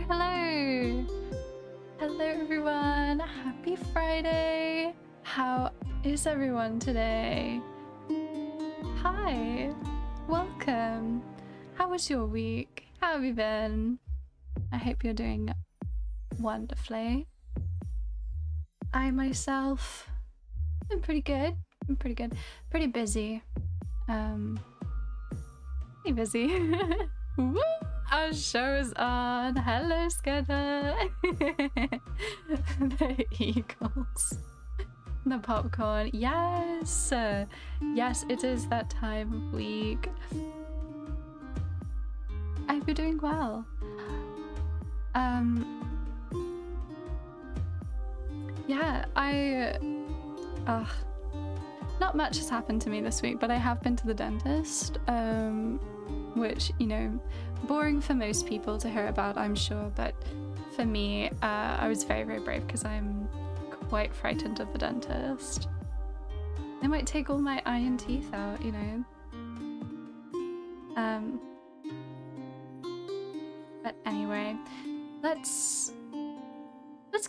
hello! Hello everyone! Happy Friday! How is everyone today? Hi! Welcome! How was your week? How have you been? I hope you're doing wonderfully. I myself am pretty good. I'm pretty good. Pretty busy. Pretty busy. Woo! Our show's on. Hello, Skeda. The eagles. The popcorn. Yes. Yes, it is that time of week. I hope you're doing well. Yeah, not much has happened to me this week, but I have been to the dentist, which, you know, boring for most people to hear about, I'm sure, but for me, I was very, very brave because I'm quite frightened of the dentist. They might take all my eye and teeth out, you know. But anyway, let's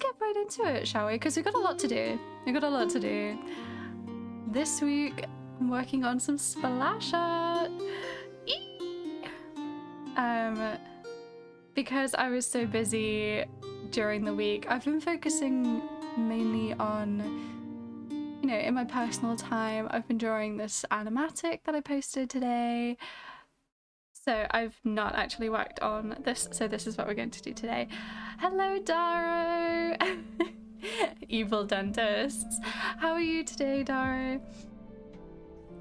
get right into it, shall we? Because we've got a lot to do. This week, I'm working on some splash art. Because I was so busy during the week, I've been focusing mainly on, you know, in my personal time, I've been drawing this animatic that I posted today. So I've not actually worked on this, so this is what we're going to do today. Hello, Daro! Evil dentists. How are you today, Daro?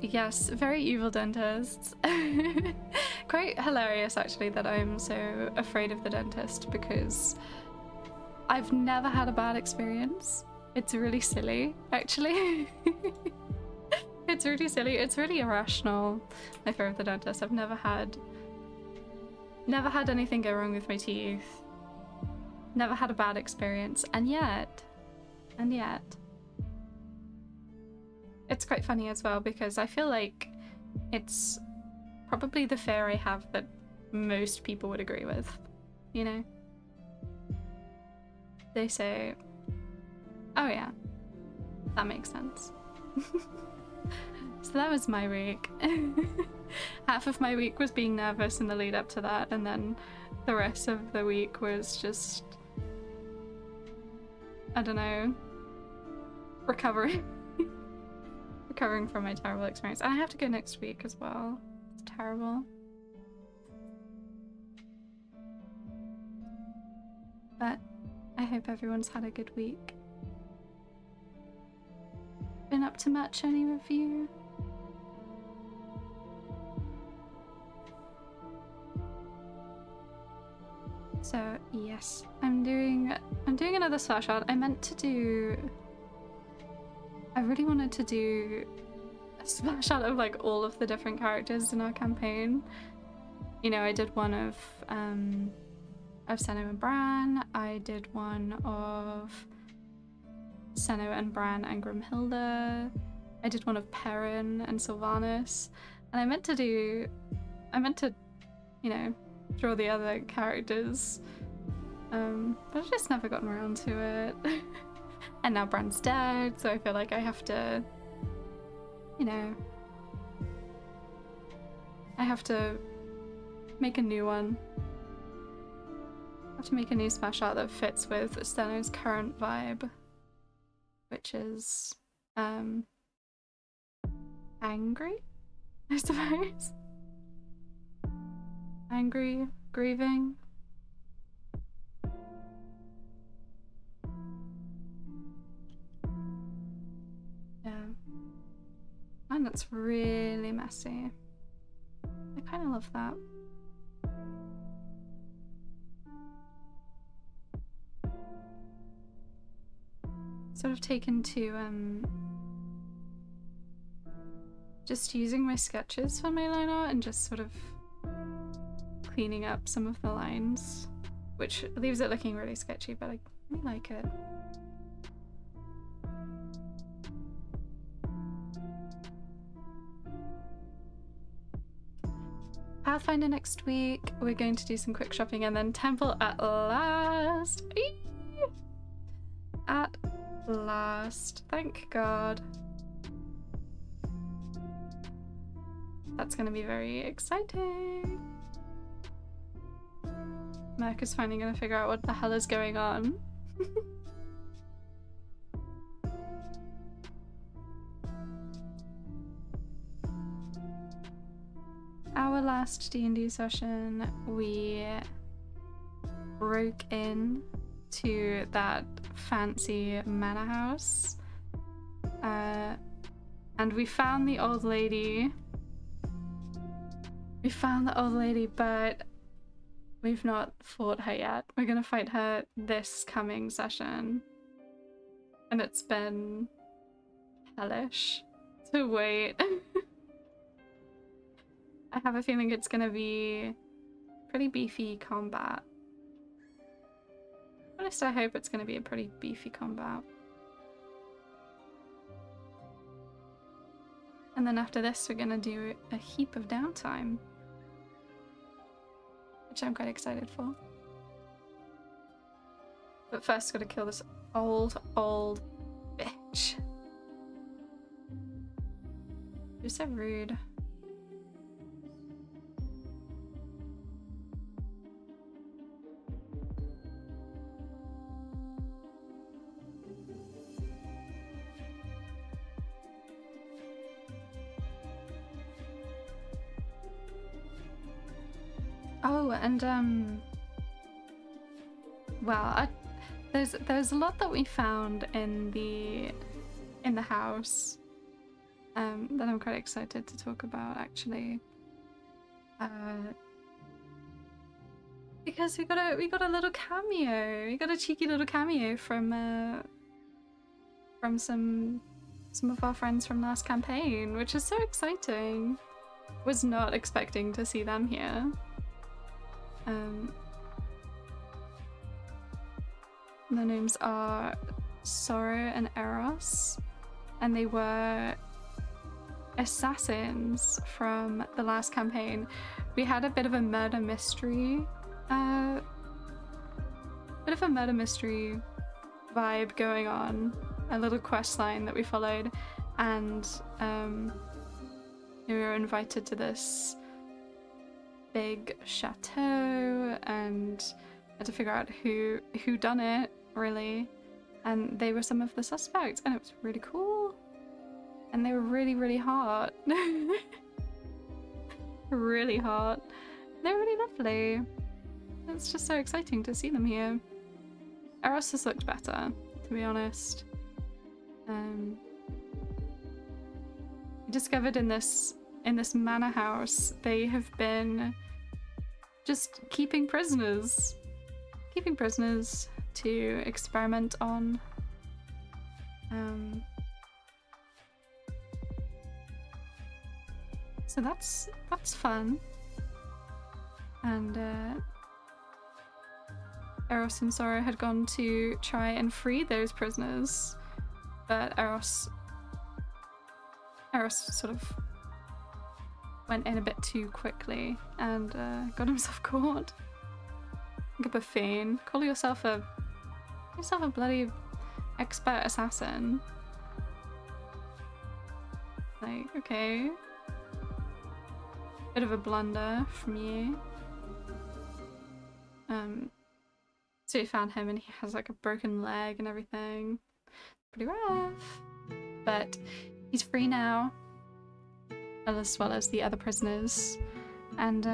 Yes, very evil dentists. Quite hilarious, actually, that I'm so afraid of the dentist because I've never had a bad experience. It's really silly, actually. It's really silly. It's really irrational, my fear of the dentist. I've never had anything go wrong with my teeth. Never had a bad experience, and yet, it's quite funny as well because I feel like it's probably the fear I have that most people would agree with, you know? They say, oh yeah, that makes sense. So that was my week. Half of my week was being nervous in the lead up to that, and then the rest of the week was just, I don't know, recovering from my terrible experience. And I have to go next week as well. It's terrible. But I hope everyone's had a good week. Been up to much, any of you? So yes, I'm doing another splash art. I really wanted to do a splash art of like all of the different characters in our campaign. You know, I did one of Senno and Bran. I did one of Senno and Bran and Grimhilda. I did one of Perrin and Sylvanas. And I meant to, you know, draw the other characters. But I've just never gotten around to it. And now Bran's dead, so I feel like I have to, you know, I have to make a new one. I have to make a new splash art that fits with Senno's current vibe, which is angry, I suppose. Angry, grieving. Yeah. And that's really messy. I kind of love that. Sort of taken to just using my sketches for my line art and just sort of cleaning up some of the lines, which leaves it looking really sketchy, but I really like it. Pathfinder next week. We're going to do some quick shopping and then temple at last. Eee! At last. Thank God. That's going to be very exciting. Merc is finally going to figure out what the hell is going on. Our last D&D session, we broke in to that fancy manor house, and we found the old lady. We found the old lady, but we've not fought her yet. We're gonna fight her this coming session, and it's been hellish to wait. I have a feeling it's gonna be pretty beefy combat. At least I hope it's gonna be a pretty beefy combat. And then after this, we're gonna do a heap of downtime, which I'm quite excited for. But first, gotta kill this old bitch. You're so rude. Oh, and well, there's a lot that we found in the house that I'm quite excited to talk about, actually. Because we got a little cameo. We got a cheeky little cameo from some of our friends from last campaign, which is so exciting. Was not expecting to see them here. Their names are Sorrow and Eros, and they were assassins from the last campaign. We had a bit of a murder mystery, vibe going on, a little quest line that we followed, and we were invited to this big chateau and had to figure out who done it, really, and they were some of the suspects, and it was really cool, and they were really hot. Really hot. They're really lovely. It's just so exciting to see them here. Eros has looked better, to be honest. We discovered in this manor house they have been just keeping prisoners to experiment on. So that's fun. And Eros and Sorrow had gone to try and free those prisoners, but Eros sort of went in a bit too quickly and got himself caught. Like a buffoon. Call yourself a bloody expert assassin. Like, okay. Bit of a blunder from you. So we found him and he has like a broken leg and everything. Pretty rough. But he's free now, as well as the other prisoners. And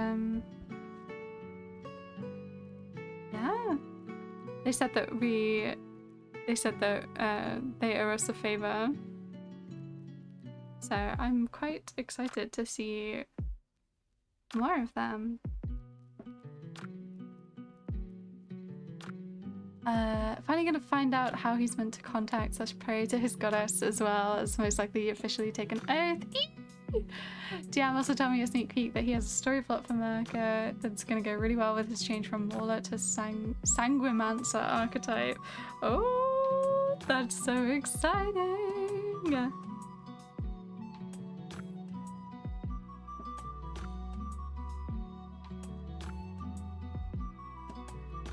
yeah. They said that they owe us a favor. So I'm quite excited to see more of them. Finally gonna find out how he's meant to contact / pray to his goddess, as well as most likely officially take an oath. DM also told me a sneak peek that he has a story plot for Merca that's gonna go really well with his change from Warlock to Sanguimancer archetype. Oh, that's so exciting!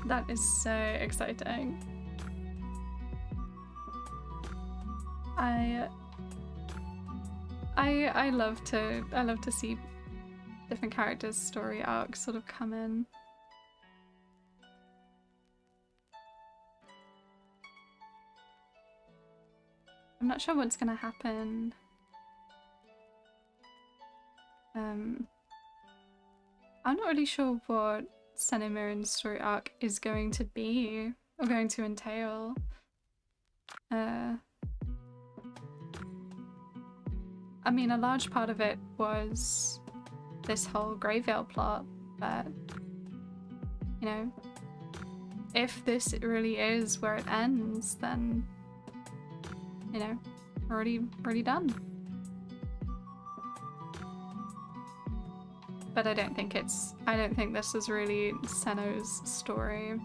That is so exciting. I love to see different characters' story arcs sort of come in. I'm not sure what's gonna happen. I'm not really sure what Senemirin's story arc is going to be or going to entail. I mean, a large part of it was this whole Greyveil plot, but you know, if this really is where it ends, then you know, we're already done. But I don't think this is really Senno's story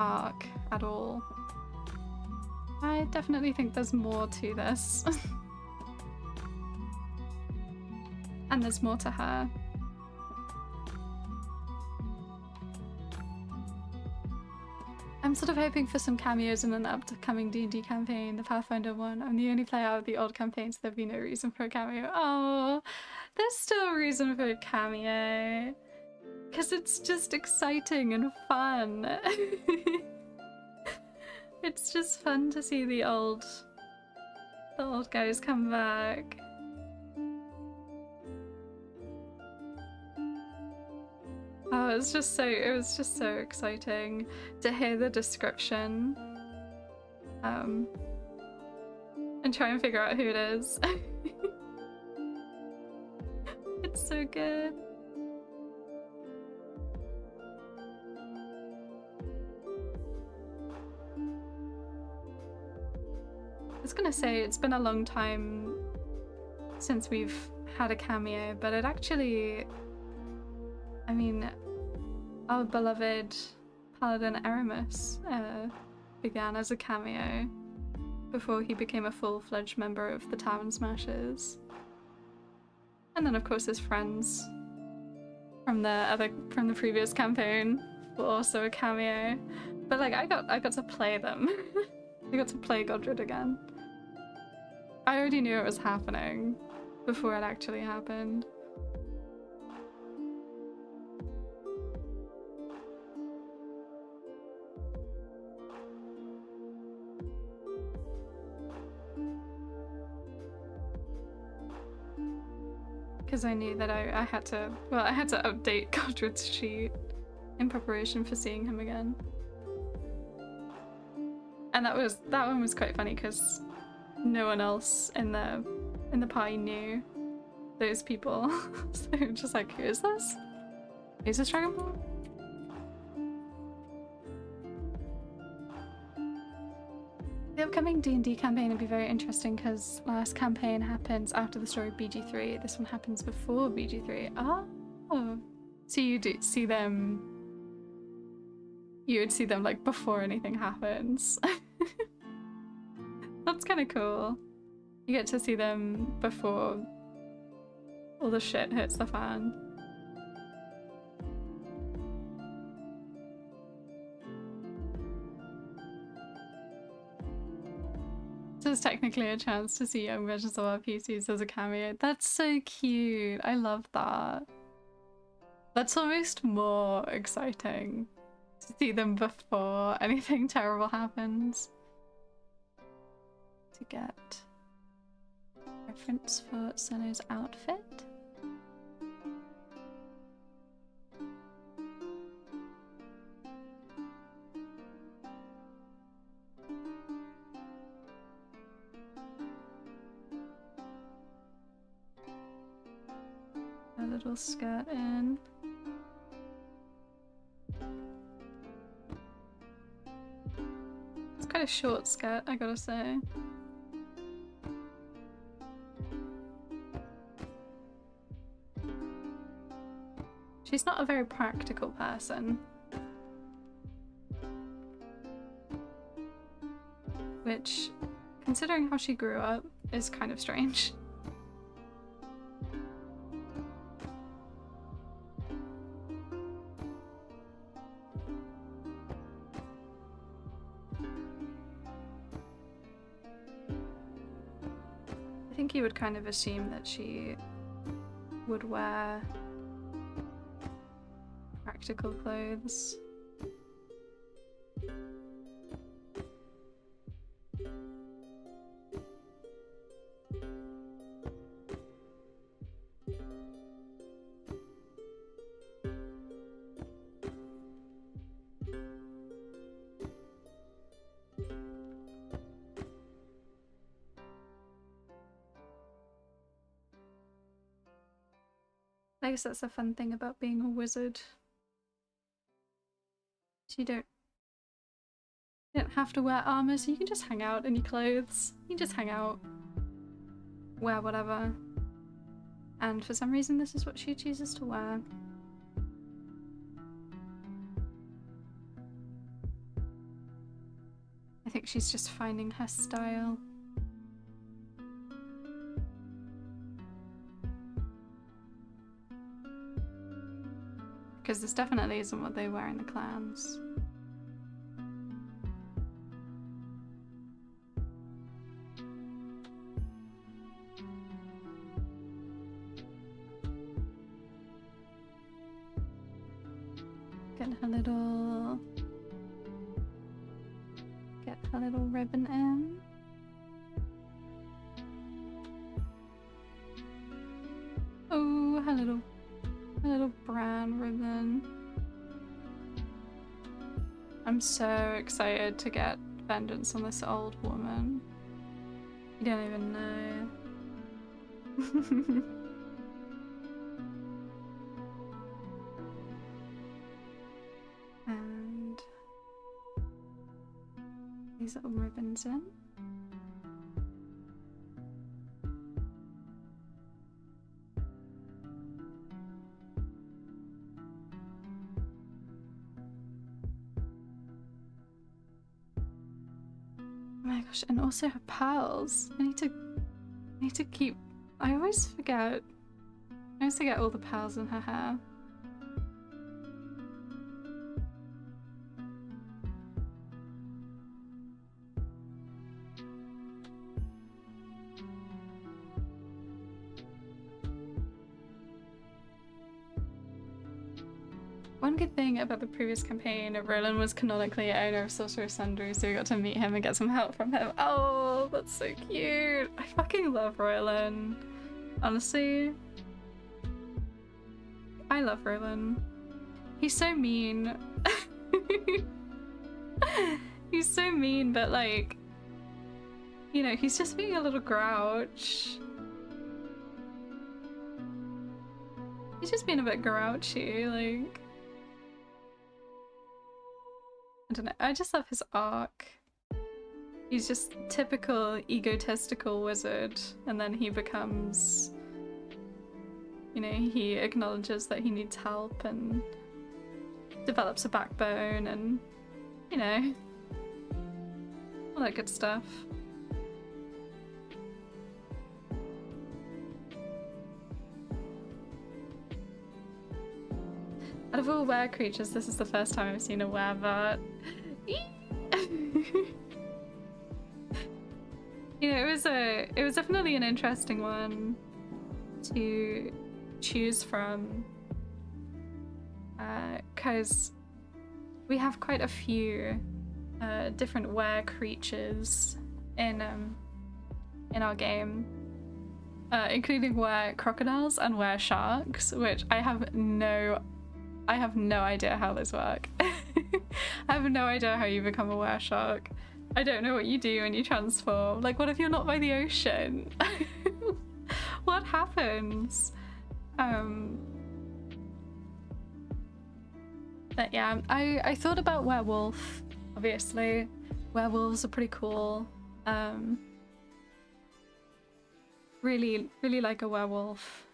arc at all. I definitely think there's more to this. And there's more to her. I'm sort of hoping for some cameos in an upcoming D&D campaign, the Pathfinder one. I'm the only player out of the old campaign, so there'd be no reason for a cameo. Oh, there's still a reason for a cameo. Because it's just exciting and fun. It's just fun to see the old guys come back. Oh, it was just so exciting to hear the description. And try and figure out who it is. It's so good. I was gonna say, it's been a long time since we've had a cameo, but it actually, I mean, our beloved Paladin Aramis began as a cameo before he became a full-fledged member of the Tavern Smashers. And then of course his friends from the previous campaign were also a cameo. But like I got to play them. I got to play Godred again. I already knew it was happening before it actually happened. Because I knew that I had to update Godred's sheet in preparation for seeing him again. And that one was quite funny because no one else in the party knew those people. So just like, who is this? Who's this Dragon Ball? The upcoming D&D campaign will be very interesting because last campaign happens after the story of BG3. This one happens before BG3. Oh, so you do see them. You would see them like before anything happens. That's kind of cool. You get to see them before all the shit hits the fan. So it's technically a chance to see young versions of our PCs as a cameo. That's so cute. I love that. That's almost more exciting to see them before anything terrible happens. To get reference for Senno's outfit. A little skirt in. It's quite a short skirt, I gotta say. She's not a very practical person. Which, considering how she grew up, is kind of strange. think you would kind of assume that she would wear practical clothes. I guess that's the fun thing about being a wizard. You don't have to wear armor, so you can just hang out in your clothes. You can just hang out, wear whatever. And for some reason this is what she chooses to wear. I think she's just finding her style. Because this definitely isn't what they wear in the clans. Get her little ribbon in. Oh, her little brown ribbon. I'm so excited to get vengeance on this old woman. You don't even know. And these little ribbons in. Oh my gosh, and also her pearls. I need to keep, I always forget all the pearls in her hair. One good thing about the previous campaign, Roland was canonically owner of Sorcerer's Sundry, so we got to meet him and get some help from him. Oh, that's so cute! I fucking love Roland. Honestly, I love Roland. He's so mean. He's so mean, but like, you know, he's just being a little grouch. He's just being a bit grouchy, like. I don't know, I just love his arc. He's just typical egotistical wizard, and then he becomes, you know, he acknowledges that he needs help and develops a backbone and, you know, all that good stuff. Out of all were creatures, this is the first time I've seen a werebat. You know, it was definitely an interesting one to choose from, because we have quite a few different were creatures in our game, including were crocodiles and were sharks, which I have no idea how those work. I have no idea how you become a wereshark. I don't know what you do when you transform. Like, what if you're not by the ocean? What happens? But yeah, I thought about werewolf, obviously. Werewolves are pretty cool. Really like a werewolf.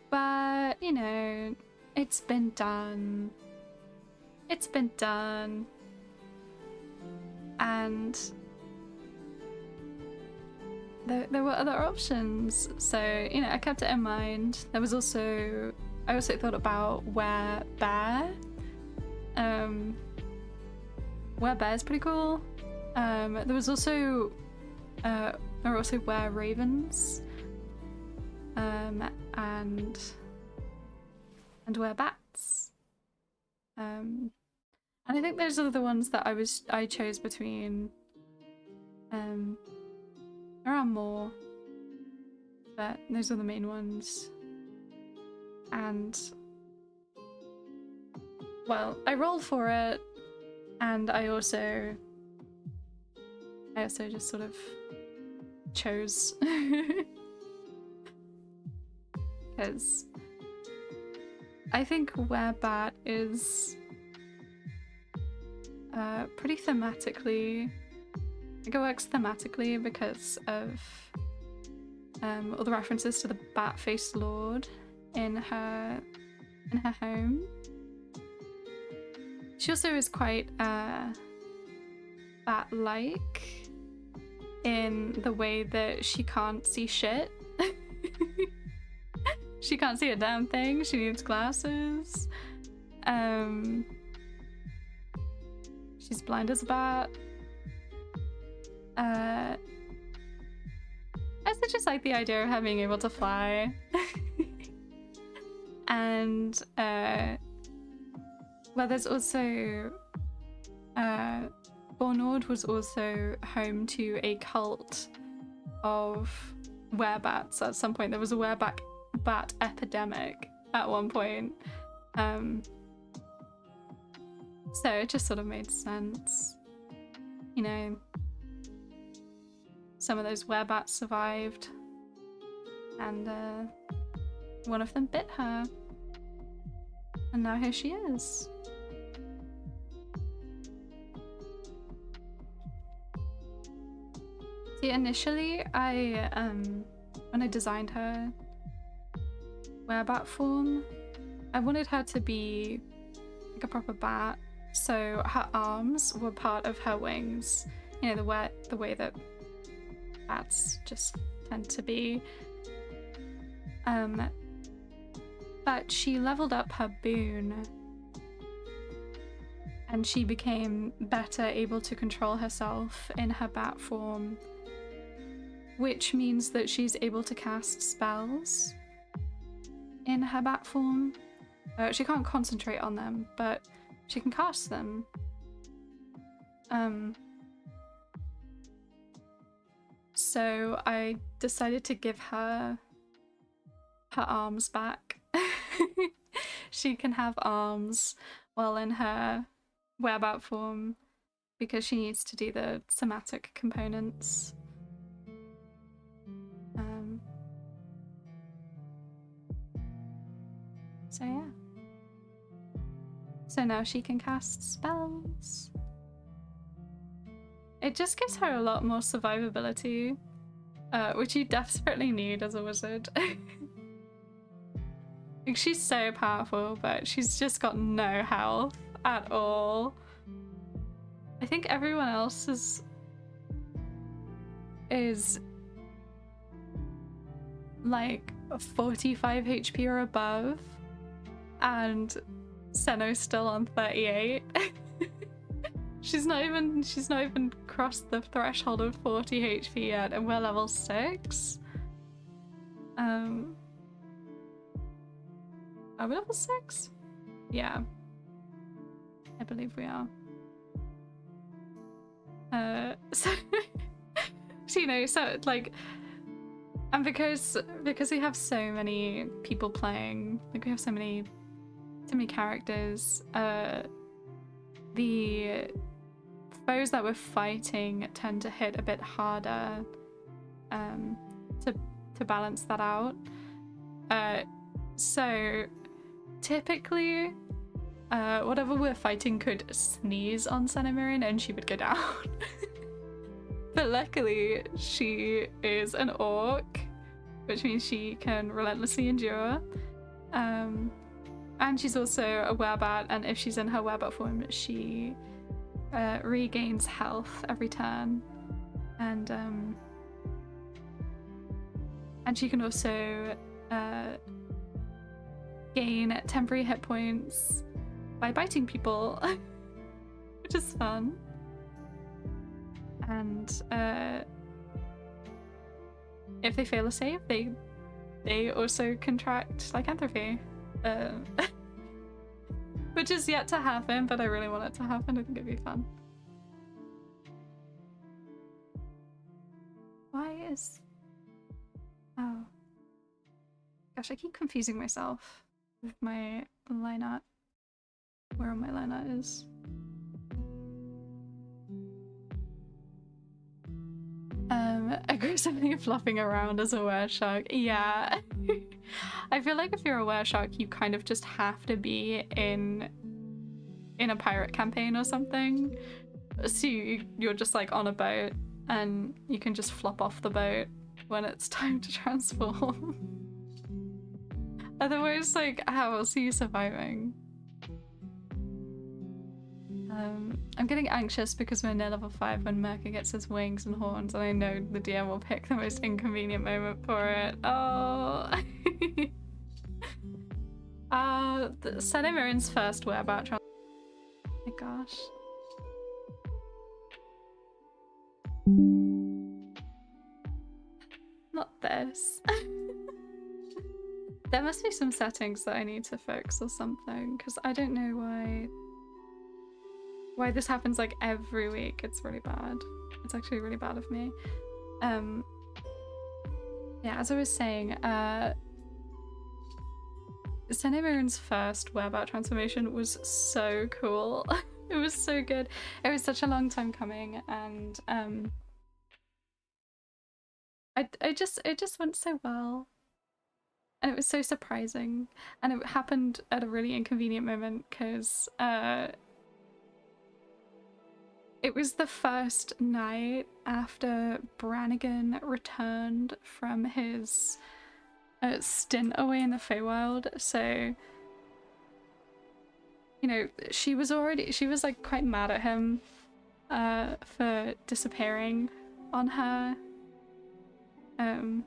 But, you know, it's been done. It's been done. And there were other options. So, you know, I kept it in mind. There was also, I also thought about werebear. Werebear is pretty cool. There was also are also were-ravens, and werebats. And I think those are the ones that I chose between. There are more, but those are the main ones. And well, I rolled for it, and I also just sort of chose because I think werebat is pretty thematically, like it works thematically because of all the references to the bat-faced lord in her home. She also is quite bat-like in the way that she can't see shit. She can't see a damn thing. She needs glasses. She's blind as a bat. I also just like the idea of her being able to fly. And well, there's also Bornord was also home to a cult of werebats at some point. There was a werebat epidemic at one point. So it just sort of made sense. You know, some of those werebats survived, and one of them bit her. And now here she is. See, initially when I designed her werebat form, I wanted her to be like a proper bat, so her arms were part of her wings. You know, the way that bats just tend to be. But she leveled up her boon, and she became better able to control herself in her bat form, which means that she's able to cast spells in her bat form. She can't concentrate on them, but she can cast them. So I decided to give her arms back. She can have arms while in her werebat form because she needs to do the somatic components. So yeah. So now she can cast spells. It just gives her a lot more survivability, which you desperately need as a wizard. Like, she's so powerful, but she's just got no health at all. I think everyone else is like 45 HP or above, and Senno's still on 38. She's not even crossed the threshold of 40 HP yet, and we're level 6. Are we level 6? Yeah, I believe we are. So, so, you know, so like, and because we have so many people playing, like we have so many characters, the foes that we're fighting tend to hit a bit harder, to balance that out. So typically, whatever we're fighting could sneeze on Senimirian and she would go down. But luckily, she is an orc, which means she can relentlessly endure. And she's also a werebat, and if she's in her werebat form, she regains health every turn. And she can also gain temporary hit points by biting people, which is fun. And if they fail a save, they also contract lycanthropy. Which is yet to happen, but I really want it to happen. I think it'd be fun. Why is... Oh. Gosh, I keep confusing myself with my line art. Where my line art is. Aggressively flopping around as a wereshark. Yeah. I feel like if you're a wereshark, you kind of just have to be in a pirate campaign or something. So you're just like on a boat and you can just flop off the boat when it's time to transform. Otherwise, like, how else are you surviving? I'm getting anxious because we're near level 5 when Merca gets his wings and horns, and I know the DM will pick the most inconvenient moment for it. Oh. Senemirin's first werebat. Oh my gosh. Not this. There must be some settings that I need to fix or something, because I don't know why this happens like every week. It's really bad. It's actually really bad of me. Yeah, as I was saying, Senemirin's first werebat transformation was so cool. It was so good. It was such a long time coming, and it just went so well. And it was so surprising. And it happened at a really inconvenient moment because it was the first night after Brannigan returned from his stint away in the Feywild. So, you know, she was like quite mad at him for disappearing on her. 'Cause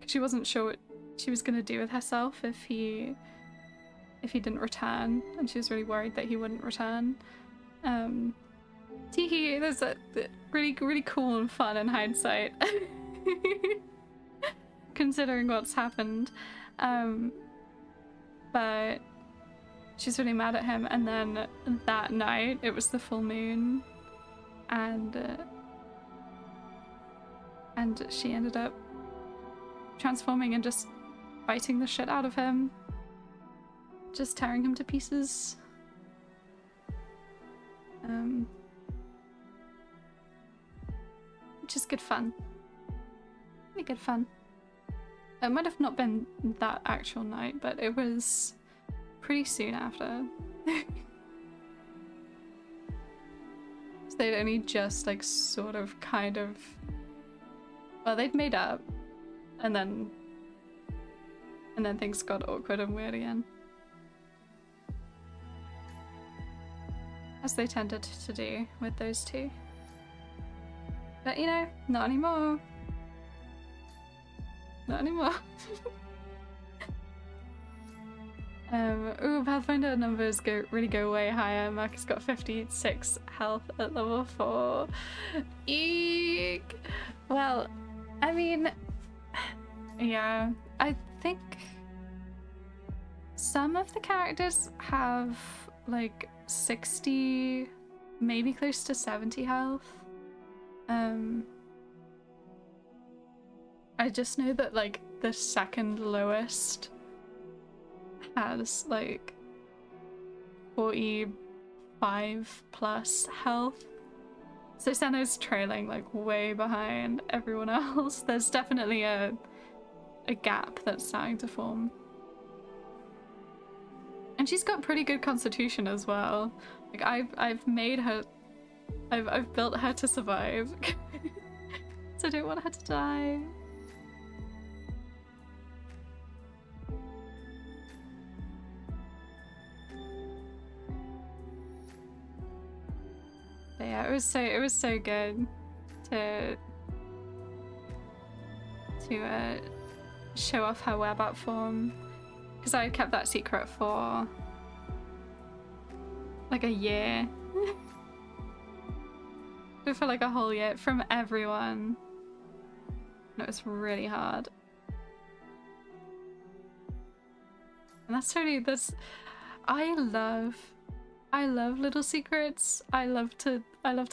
she wasn't sure what she was gonna do with herself if he didn't return, and she was really worried that he wouldn't return. Teehee, there's a really cool and fun in hindsight. Considering what's happened. But she's really mad at him, and then that night it was the full moon, and she ended up transforming and just biting the shit out of him, just tearing him to pieces. Which is good fun. Really good fun. It might have not been that actual night, but it was pretty soon after. So they'd only just like sort of kind of, well, they'd made up, and then things got awkward and weird again. As they tended to do with those two. But you know, not anymore. Not anymore. Ooh, Pathfinder numbers really go way higher. Mark has got 56 health at level 4. Eek! Well, I mean, yeah, I think some of the characters have like 60, maybe close to 70 health. I just know that like the second lowest has like 45 plus health. So Senna's trailing like way behind everyone else. There's definitely a gap that's starting to form. And she's got pretty good constitution as well. Like I've made her, I've built her to survive. So I don't want her to die. But yeah, it was so good to show off her werebat form, because I kept that secret for like a year. For like a whole year from everyone. And it was really hard. And that's totally, I love little secrets. I love to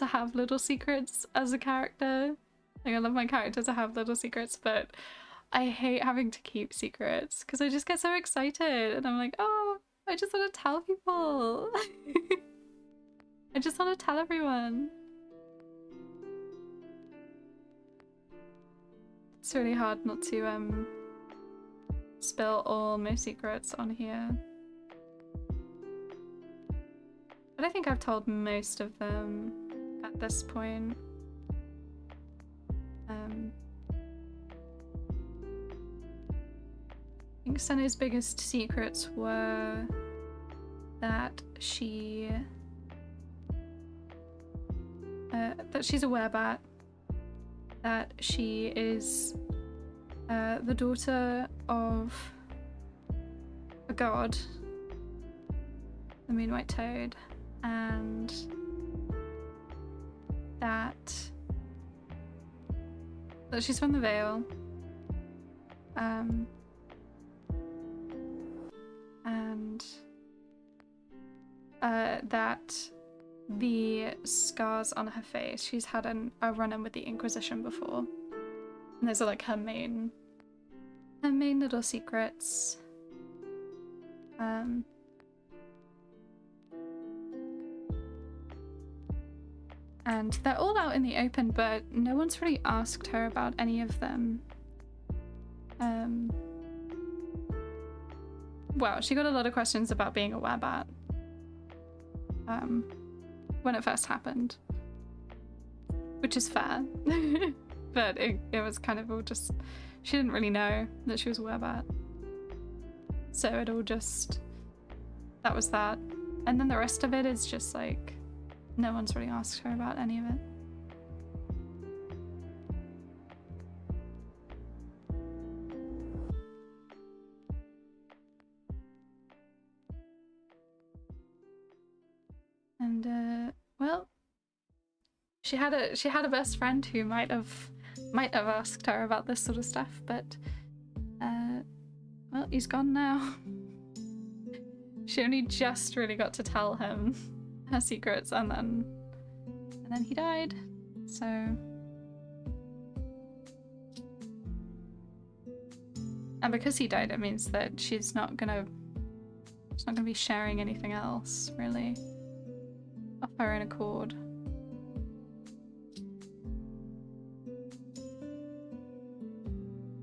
have little secrets as a character. Like, I love my character to have little secrets, but I hate having to keep secrets because I just get so excited and I'm like, oh, I just want to tell people. I just want to tell everyone. It's really hard not to spill all my secrets on here. But I think I've told most of them at this point. I think Senna's biggest secrets were that she's a werebat, that she is the daughter of a god, the Moon White Toad, and that she's from the Vale, and that the scars on her face, she's had a run-in with the Inquisition before, and those are like her main little secrets. And they're all out in the open, but no one's really asked her about any of them. Well, she got a lot of questions about being a werebat when it first happened, which is fair. But it was kind of all just, she didn't really know that she was a werebat, so it all just, that was that. And then the rest of it is just like, no one's really asked her about any of it. And well, she had a best friend who might have asked her about this sort of stuff, but well, he's gone now. She only just really got to tell him her secrets, and then he died. So and because he died, it means that she's not gonna be sharing anything else really of her own accord.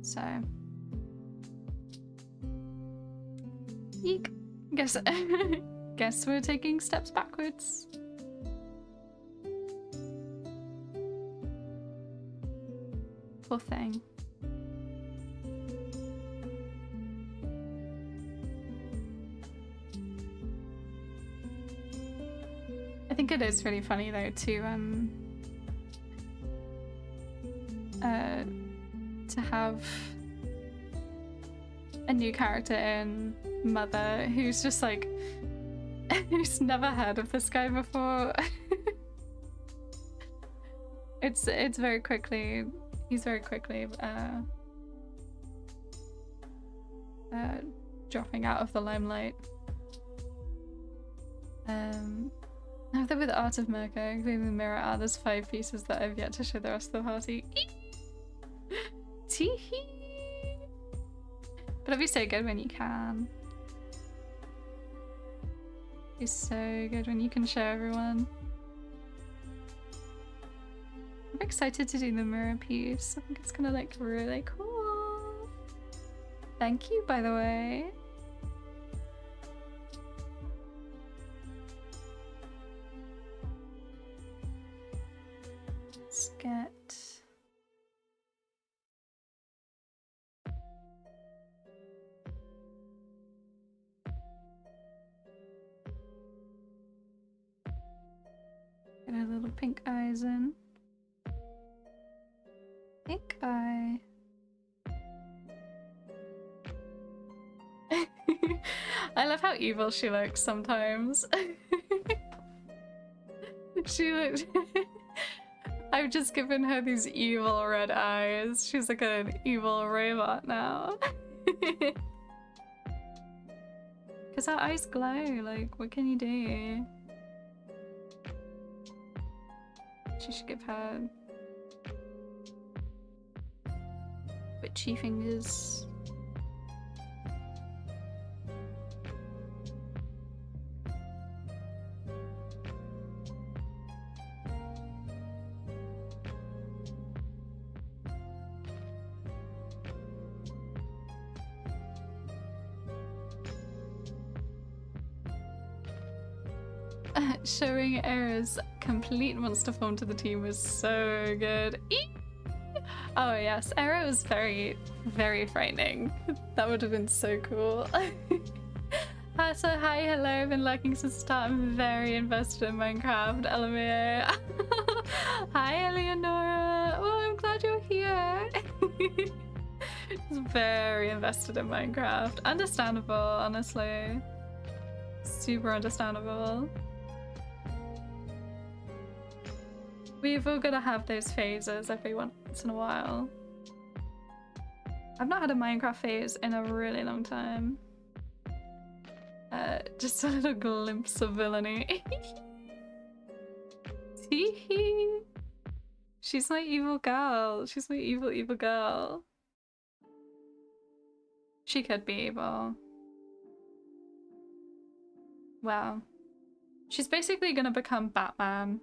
So eek. Guess we're taking steps backwards. Poor thing. I think it is really funny though to have a new character in Mother who's just like who's never heard of this guy before. He's very quickly dropping out of the limelight. Now that with the Art of Mirko, including the mirror art, there's 5 pieces that I've yet to show the rest of the party. Teehee! But it'll be so good when you can. It's so good when you can show everyone. I'm excited to do the mirror piece. I think it's gonna look really cool. Thank you, by the way. Let's get our little pink eyes in. Pink eye. I love how evil she looks sometimes. She looked I've just given her these evil red eyes. She's like an evil robot now. Because her eyes glow, like, what can you do? She should give her witchy fingers. Showing Era's complete monster form to the team was so good. Eee! Oh yes, Era was very, very frightening. That would have been so cool. So hi, hello, I've been lurking since the start. I'm very invested in Minecraft, LMAO. Hi, Eleonora. Oh, I'm glad you're here. Just very invested in Minecraft. Understandable, honestly. Super understandable. We've all got to have those phases every once in a while. I've not had a Minecraft phase in a really long time. Just a little glimpse of villainy. Teehee. She's my evil girl. She's my evil, evil girl. She could be evil. Wow. She's basically gonna become Batman.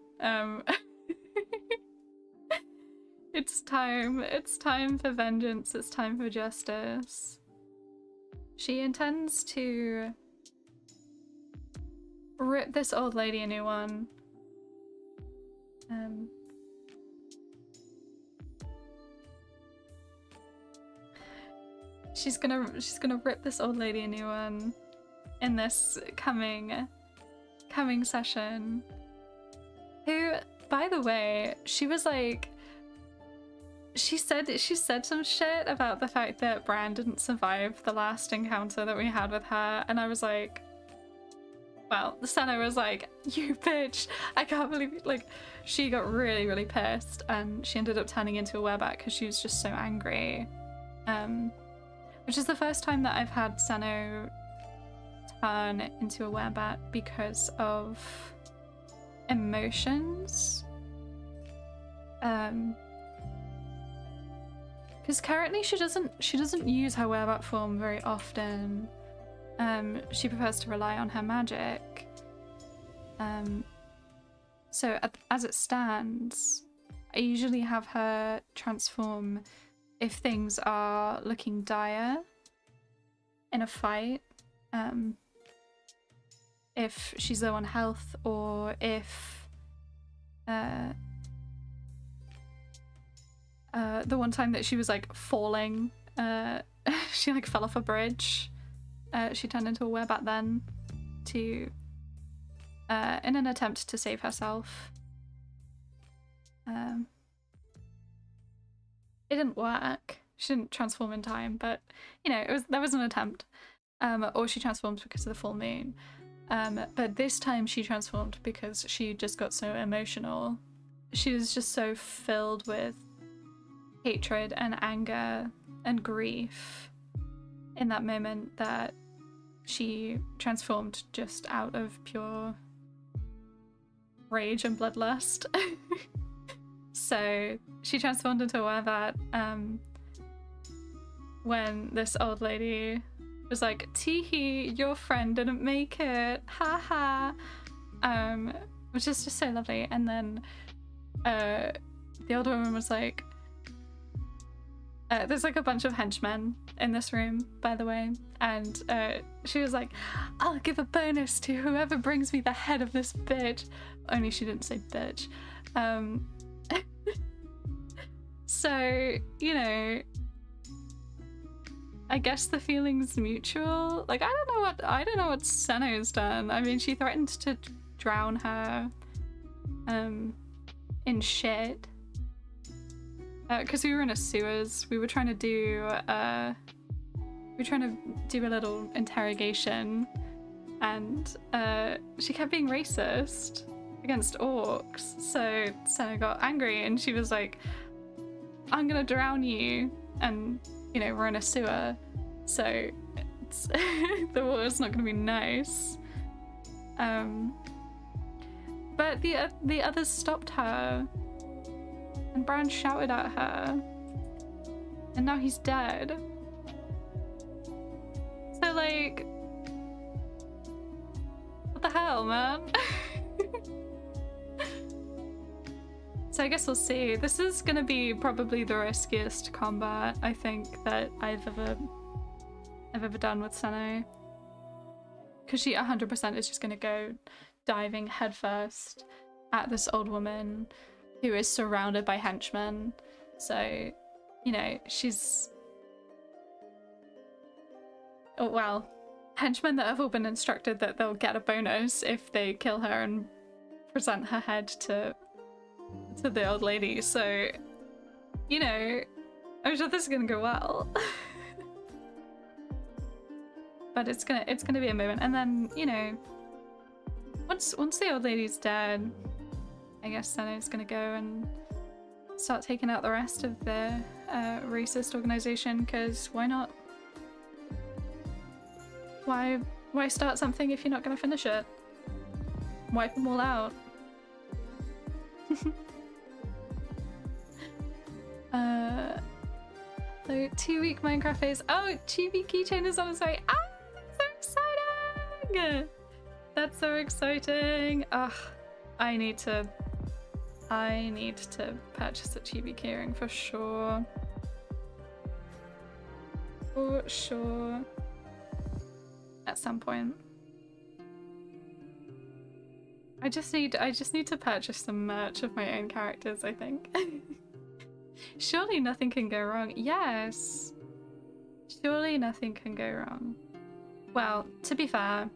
It's time for vengeance, it's time for justice. She intends to rip this old lady a new one. She's gonna rip this old lady a new one in this coming session. Who, by the way, she was like, she said some shit about the fact that Bran didn't survive the last encounter that we had with her, and I was like, well, Senna was like, you bitch, I can't believe it. Like, she got really, really pissed, and she ended up turning into a werebat because she was just so angry. Which is the first time that I've had Senna turn into a werebat because of emotions. Because currently she doesn't use her werebat form very often. She prefers to rely on her magic. So as it stands, I usually have her transform if things are looking dire in a fight. If she's low on health, or if the one time that she was like falling, she like fell off a bridge. She turned into a werebat then to in an attempt to save herself. It didn't work. She didn't transform in time, but you know, there was an attempt. Or she transformed because of the full moon. But this time she transformed because she just got so emotional. She was just so filled with hatred and anger and grief in that moment that she transformed just out of pure rage and bloodlust. So she transformed into a werebat when this old lady was like, teehee, your friend didn't make it, haha. Which is just so lovely. And then the old woman was like, there's like a bunch of henchmen in this room, by the way, and she was like, I'll give a bonus to whoever brings me the head of this bitch. Only she didn't say bitch. So, you know, I guess the feeling's mutual. Like, I don't know what Senna's done. I mean, she threatened to drown her in shit. Because we were in a sewers. We were trying to do a little interrogation, and she kept being racist. against orcs. So Senna got angry and she was like, I'm gonna drown you. And, you know, we're in a sewer. So it's the water's not gonna be nice. But the others stopped her. And Bran shouted at her. And now he's dead. So like, what the hell, man? So I guess we'll see. This is gonna be probably the riskiest combat I think that I've ever done with Senna. Because she 100% is just gonna go diving headfirst at this old woman who is surrounded by henchmen. So, you know, she's... Oh, well, henchmen that have all been instructed that they'll get a bonus if they kill her and present her head to the old lady. So, you know, I'm sure this is gonna go well. But it's gonna be a moment. And then, you know, once the old lady's dead, I guess Senna's gonna go and start taking out the rest of the racist organization, because why not? Why start something if you're not gonna finish it? Wipe them all out. So 2-week Minecraft phase. Oh, Chibi keychain is on its way. Ah, that's so exciting! That's so exciting. Ugh, I need to purchase a Chibi keyring for sure. For sure. At some point. I just need to purchase some merch of my own characters, I think. Surely nothing can go wrong. Yes. Surely nothing can go wrong. Well, to be fair,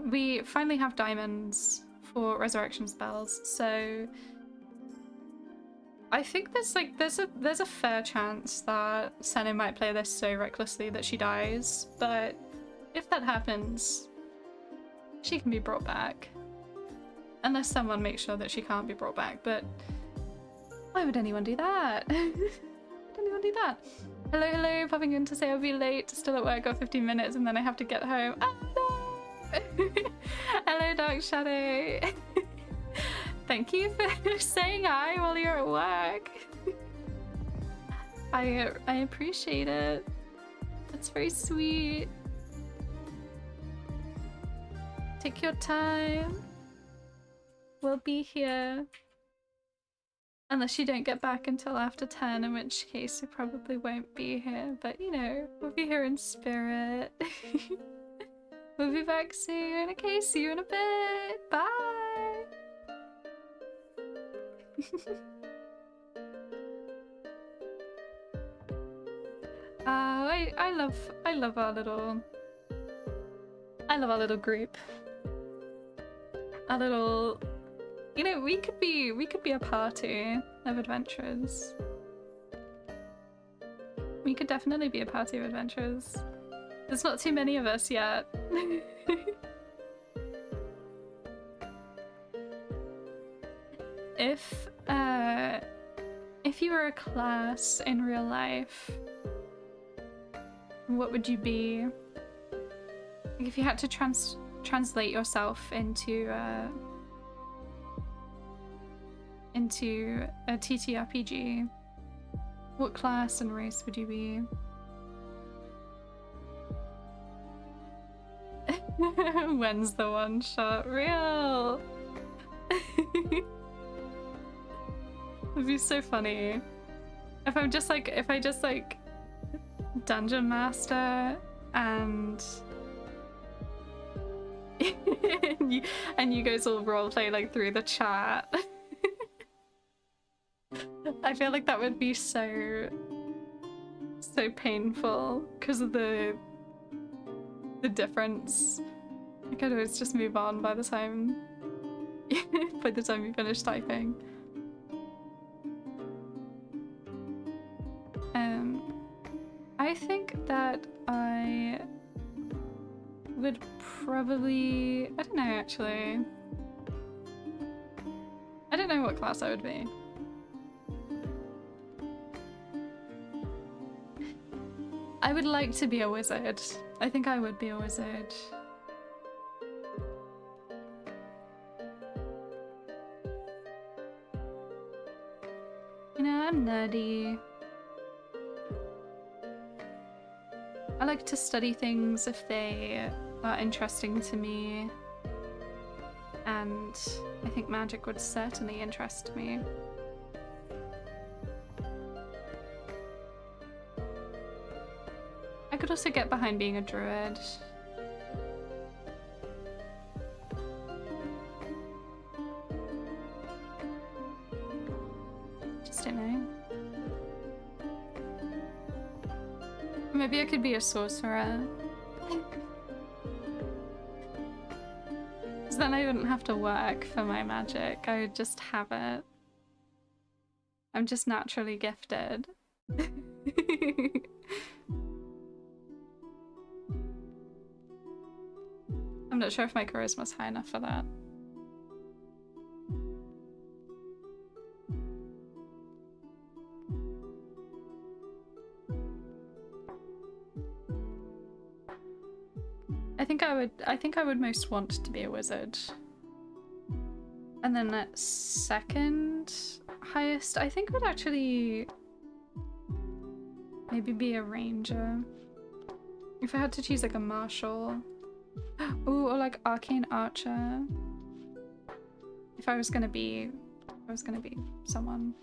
we finally have diamonds for resurrection spells, so I think there's a fair chance that Senna might play this so recklessly that she dies, but if that happens, she can be brought back. Unless someone makes sure that she can't be brought back, but why would anyone do that? Why would anyone do that? Hello, hello, popping in to say I'll be late, still at work, got 15 minutes and then I have to get home. Oh no! Hello, Dark Shadow. Thank you for saying hi while you're at work. I appreciate it. That's very sweet. Take your time. We'll be here. Unless you don't get back until after 10, in which case we probably won't be here. But you know, we'll be here in spirit. We'll be back soon. Okay, see you in a bit. Bye. I love our little group. Our little, you know, we could be a party of adventurers. We could definitely be a party of adventurers. There's not too many of us yet. If you were a class in real life, what would you be? Like if you had to translate yourself into a TTRPG, what class and race would you be? When's the one shot real? It'd be so funny if I just like Dungeon Master and and you guys all roleplay like through the chat. I feel like that would be so painful because of the difference. I could always just move on by the time you finish typing. I think that I would probably... I don't know, actually. I don't know what class I would be. I would like to be a wizard. I think I would be a wizard. You know, I'm nerdy. I like to study things if they are interesting to me. And I think magic would certainly interest me. I could also get behind being a druid. Just don't know. Maybe I could be a sorcerer. Because then I wouldn't have to work for my magic. I would just have it. I'm just naturally gifted. I'm not sure if my charisma's high enough for that. I think I would most want to be a wizard. And then that second highest, I think would actually maybe be a ranger. If I had to choose like a martial. Ooh, or like arcane archer. If I was gonna be someone.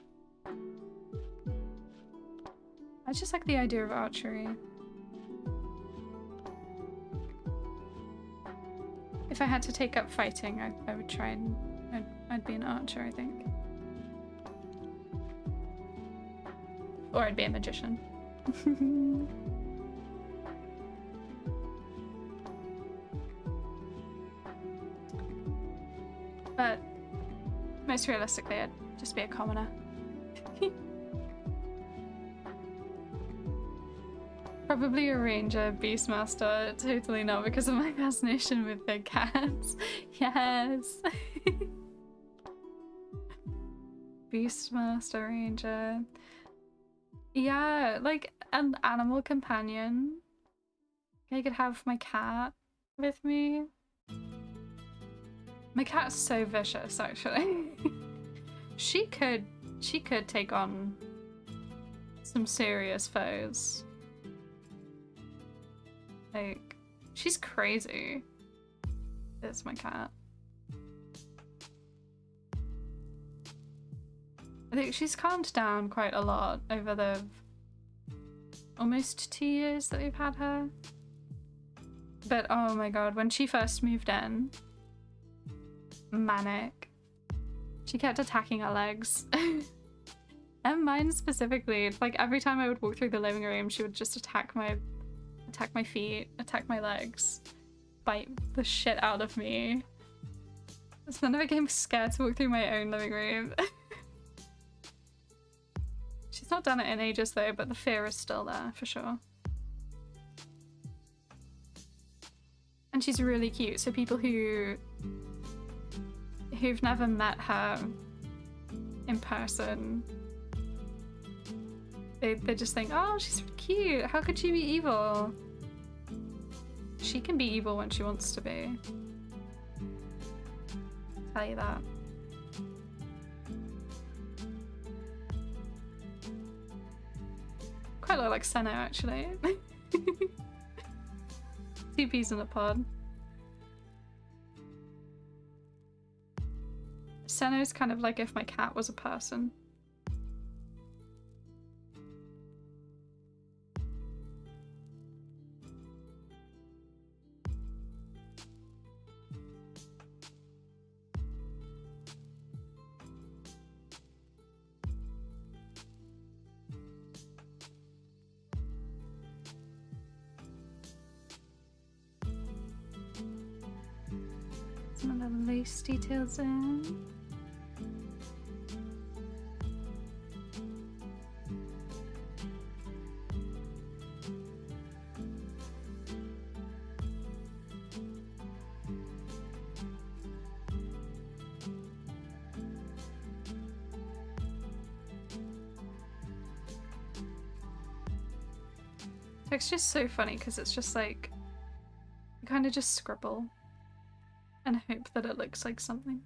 I just like the idea of archery. If I had to take up fighting, I would try and I'd be an archer, I think. Or I'd be a magician. But most realistically, I'd just be a commoner. Probably a ranger, beastmaster, totally not because of my fascination with big cats. Yes. Beastmaster, ranger. Yeah, like an animal companion. I could have my cat with me. My cat's so vicious, actually. She could take on some serious foes. Like, she's crazy. It's my cat. I think she's calmed down quite a lot over the almost 2 years that we've had her. But oh my god, when she first moved in, manic. She kept attacking our legs. And mine specifically. Like every time I would walk through the living room, she would just attack my feet, attack my legs, bite the shit out of me. So then I became scared to walk through my own living room. She's not done it in ages though, but the fear is still there for sure. And she's really cute, so people who've never met her in person, they just think, oh, she's cute, how could she be evil? She can be evil when she wants to be. I'll tell you that. Quite a lot like Senna, actually. 2 peas in a pod. Senna's kind of like if my cat was a person. Some of the lace details in. Texture's so funny because it's just like, you kind of just scribble and hope that it looks like something.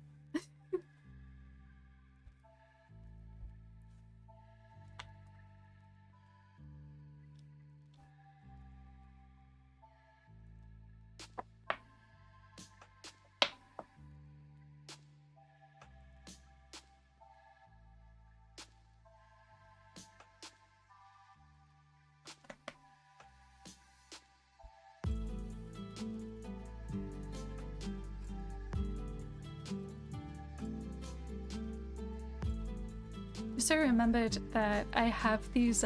Also remembered that I have these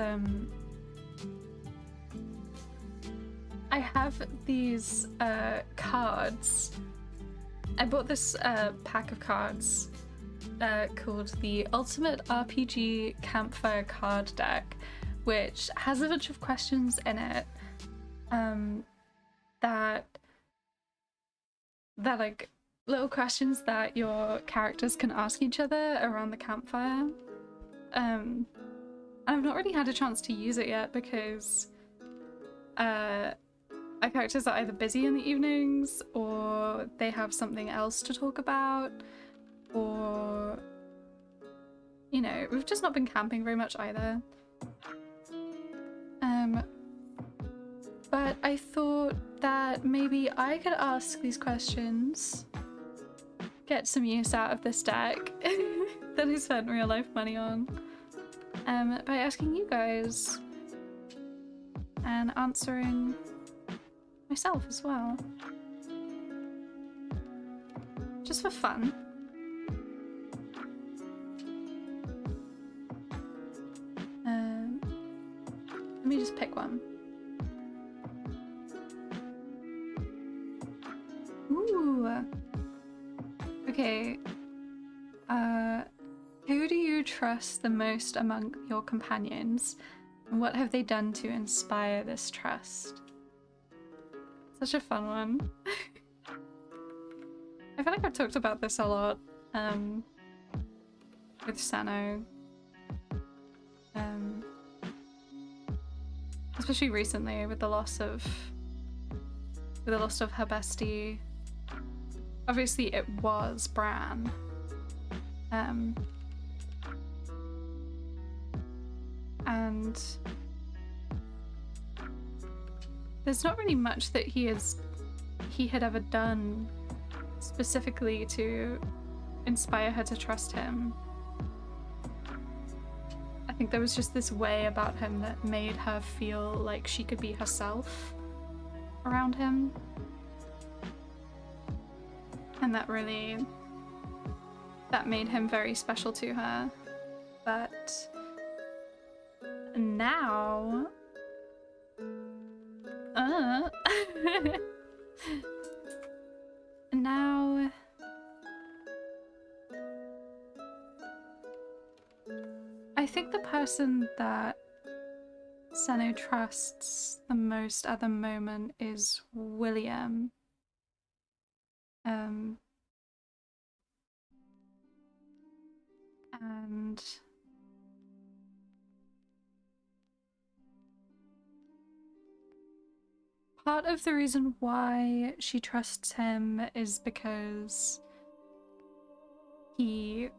cards. I bought this pack of cards called the Ultimate RPG Campfire Card Deck, which has a bunch of questions in it that like little questions that your characters can ask each other around the campfire. I've not really had a chance to use it yet because our characters are either busy in the evenings or they have something else to talk about, or, you know, we've just not been camping very much either. But I thought that maybe I could ask these questions, get some use out of this deck that I spent real life money on, by asking you guys and answering myself as well, just for fun. Let me just pick one. Ooh. Okay. Who do you trust the most among your companions? And what have they done to inspire this trust? Such a fun one. I feel like I've talked about this a lot with Sano. Especially recently with the loss of her bestie. Obviously it was Bran. And there's not really much that he had ever done specifically to inspire her to trust him. I think there was just this way about him that made her feel like she could be herself around him. And that made him very special to her. But now now I think the person that Sano trusts the most at the moment is William. And part of the reason why she trusts him is because he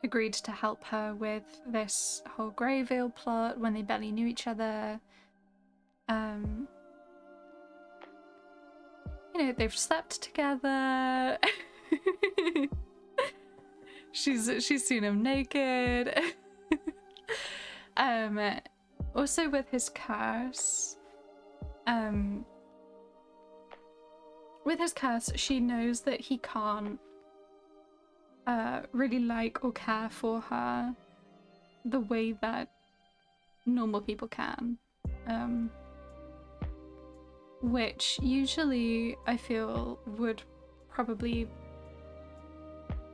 agreed to help her with this whole Greyvale plot when they barely knew each other. You know, they've slept together. She's seen him naked. Also with his curse, she knows that he can't really like or care for her the way that normal people can, which usually I feel would probably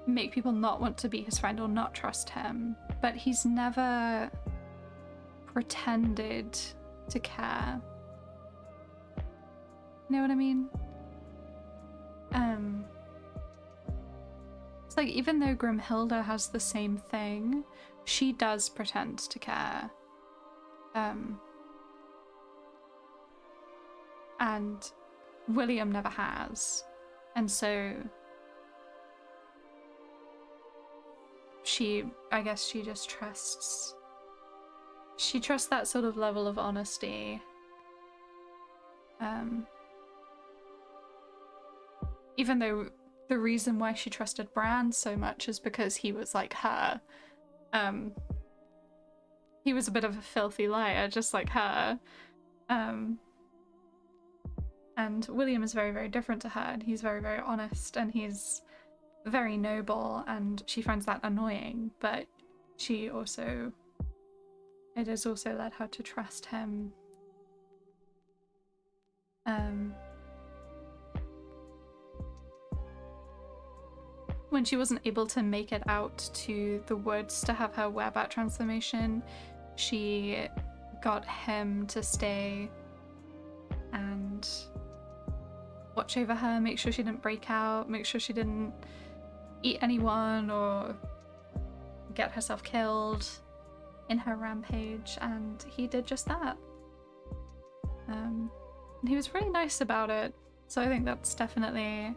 make people not want to be his friend or not trust him, but he's never pretended to care. You know what I mean? It's like, even though Grimhilda has the same thing, she does pretend to care. And William never has. And so I guess she just trusts that sort of level of honesty. Even though the reason why she trusted Bran so much is because he was like her. He was a bit of a filthy liar, just like her. And William is very, very different to her, and he's very, very honest, and he's very noble, and she finds that annoying, but it has also led her to trust him. When she wasn't able to make it out to the woods to have her werebat transformation, she got him to stay and watch over her, make sure she didn't break out, make sure she didn't eat anyone or get herself killed in her rampage, and he did just that. And he was really nice about it, so I think he's definitely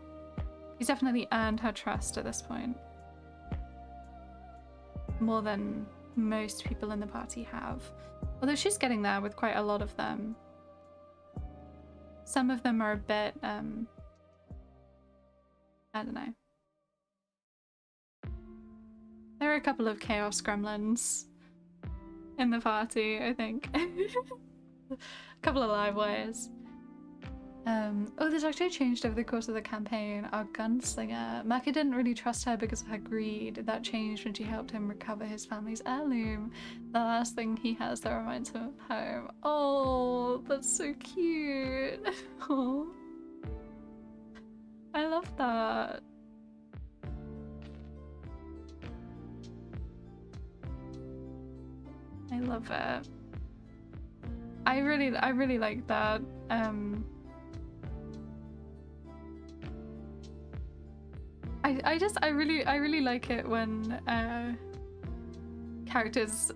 earned her trust at this point. More than most people in the party have. Although she's getting there with quite a lot of them. Some of them are a bit, I don't know. There are a couple of chaos gremlins in the party, I think. A couple of live wires. Oh, this actually changed over the course of the campaign. Our gunslinger. Maki didn't really trust her because of her greed. That changed when she helped him recover his family's heirloom. The last thing he has that reminds him of home. Oh, that's so cute. Oh, I love that. I love it. I really like that. I really like it when characters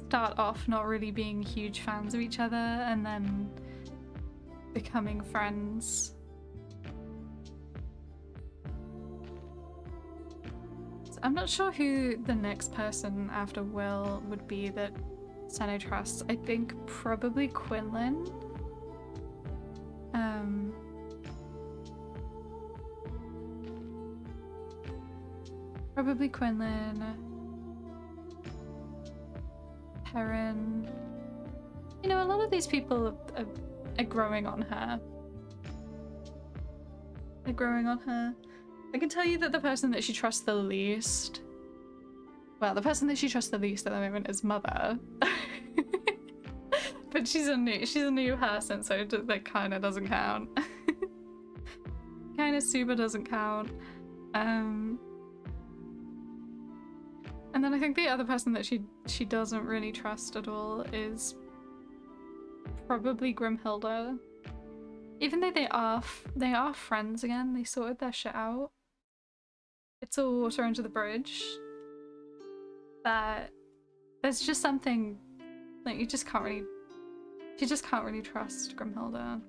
start off not really being huge fans of each other and then becoming friends. So I'm not sure who the next person after Will would be that Senna trusts. I think probably Quinlan. Probably Quinlan. Perrin. You know, a lot of these people are growing on her. They're growing on her. I can tell you that the person that she trusts the least... Well, the person that she trusts the least at the moment is Mother. But she's a new person, so that kind of doesn't count. Kind of super doesn't count. And then I think the other person that she doesn't really trust at all is probably Grimhilda. Even though they are friends again, they sorted their shit out. It's all water under the bridge. But there's just something like you just can't really trust Grimhilda.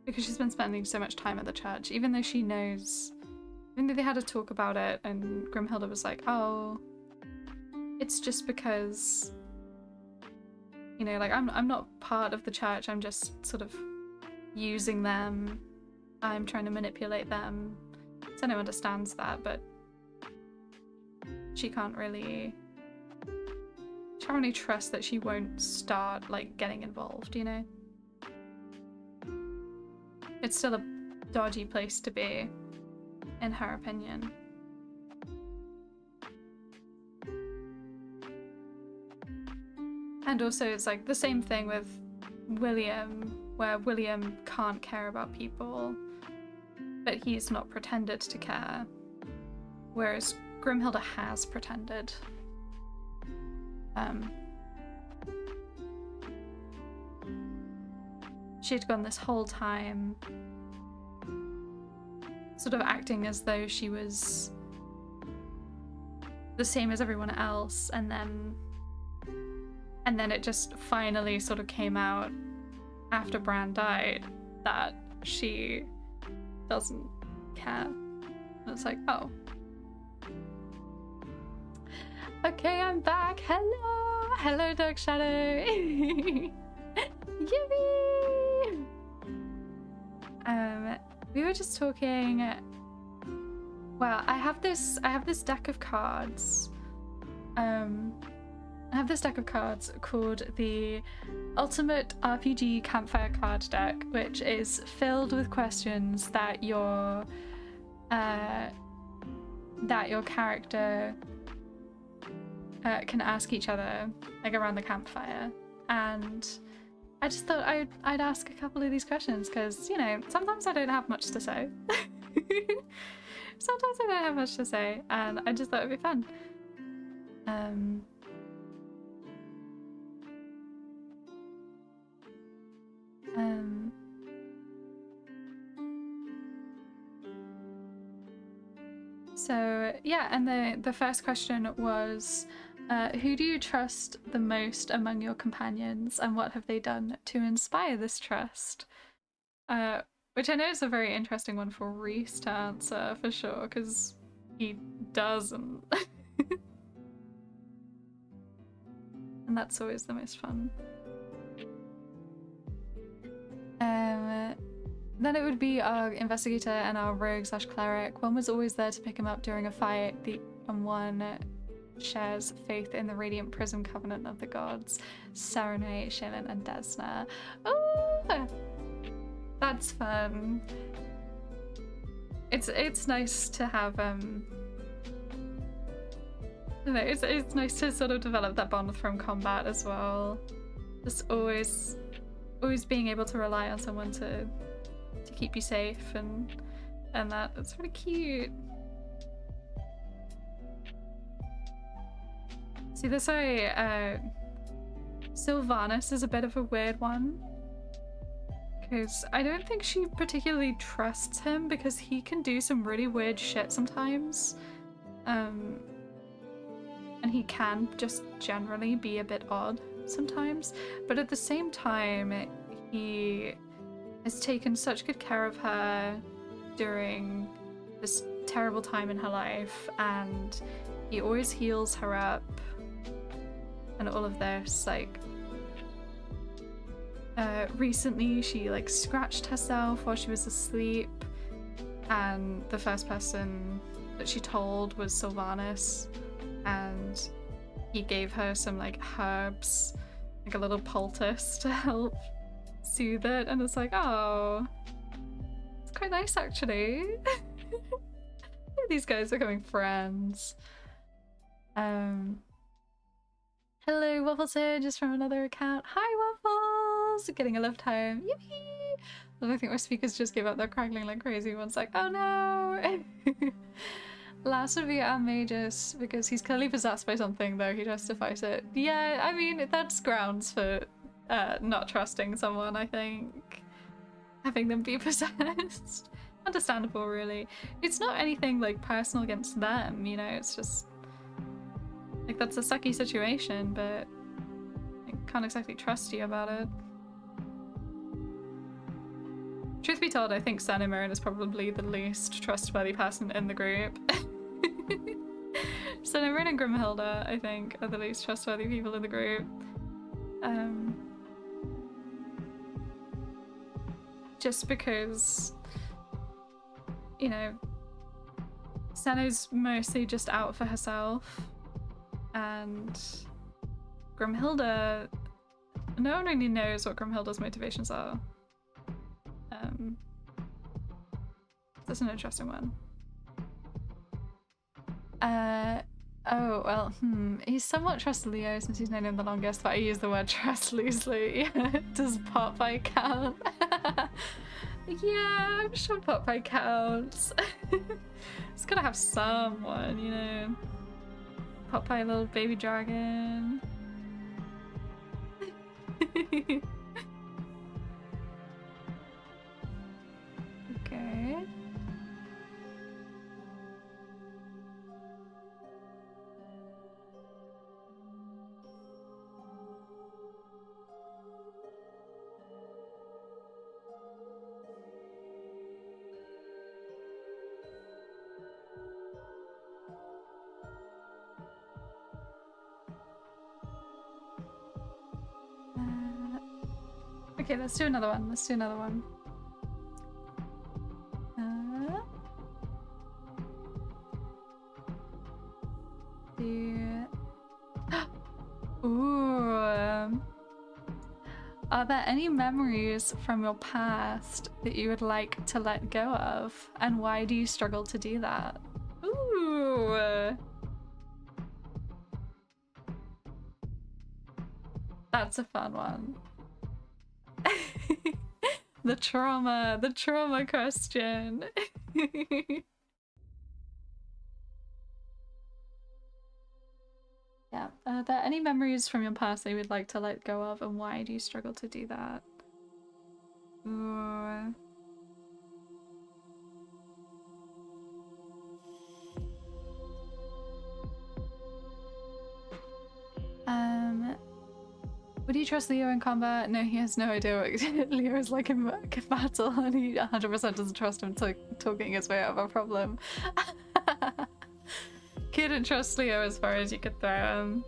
Because she's been spending so much time at the church, even though she knows, even though they had a talk about it and Grimhilda was like, oh, it's just because, you know, like I'm not part of the church, I'm just sort of using them, I'm trying to manipulate them. Senna understands that, but she can't really trust that she won't start like getting involved, you know? It's still a dodgy place to be, in her opinion. And also it's like the same thing with William, where William can't care about people, but he's not pretended to care. Whereas Grimhilda has pretended. She'd gone this whole time sort of acting as though she was the same as everyone else, and then it just finally sort of came out after Bran died that she doesn't care. And it's like, oh. Okay, I'm back. Hello! Hello, Dark Shadow! Yippee! We were just talking. Well, I have this deck of cards. I have this deck of cards called the Ultimate RPG Campfire Card Deck, which is filled with questions that your character can ask each other, like around the campfire. And I just thought I'd ask a couple of these questions because, you know, sometimes I don't have much to say. Sometimes I don't have much to say, and I just thought it'd be fun. So yeah, and the first question was, who do you trust the most among your companions, and what have they done to inspire this trust? Which I know is a very interesting one for Reese to answer for sure, because he doesn't. And that's always the most fun. Then it would be our investigator and our rogue/cleric. One was always there to pick him up during a fight, and one shares faith in the Radiant Prism Covenant of the Gods. Serenade, Shaylin, and Desna. Oh, that's fun. It's nice to have I don't know, it's nice to sort of develop that bond from combat as well. Just always being able to rely on someone to keep you safe and that's really cute. See, this way, Sylvanas is a bit of a weird one, because I don't think she particularly trusts him because he can do some really weird shit sometimes. And he can just generally be a bit odd sometimes, but at the same time, he has taken such good care of her during this terrible time in her life, and he always heals her up and all of this. Like, recently she like scratched herself while she was asleep, and the first person that she told was Sylvanas, and he gave her some like herbs, like a little poultice to help soothe it, and it's like, oh, it's quite nice actually. These guys are becoming friends. Hello, Waffles here, just from another account. Hi, Waffles! Getting a lift home. Yippee! I think my speakers just gave up. They're crackling like crazy. One's like, oh no! Last would be Magus, because he's clearly possessed by something, though he justifies it. Yeah, I mean, that's grounds for not trusting someone, I think. Having them be possessed. Understandable, really. It's not anything, like, personal against them, you know? It's just... like, that's a sucky situation, but I can't exactly trust you about it. Truth be told, I think Sanimirin is probably the least trustworthy person in the group. Sanimirin and Grimhilda, I think, are the least trustworthy people in the group. Just because, you know, Senna's mostly just out for herself, and Grimhilda, no one really knows what Grimhilda's motivations are. That's an interesting one. Oh, well, he's somewhat trust Leo since he's known him the longest, but I use the word trust loosely. Does Popeye count? Yeah, I'm sure Popeye counts. It's gotta have someone, you know. Popeye, little baby dragon. Okay. Okay, let's do another one. Let's do another one. Ooh. Are there any memories from your past that you would like to let go of? And why do you struggle to do that? Ooh. That's a fun one. The trauma question. Yeah. Are there any memories from your past that you would like to let go of, and why do you struggle to do that? Ooh. Would you trust Leo in combat? No, he has no idea what Leo is like in battle, and he 100% doesn't trust him talking his way out of a problem. Couldn't trust Leo as far as you could throw him.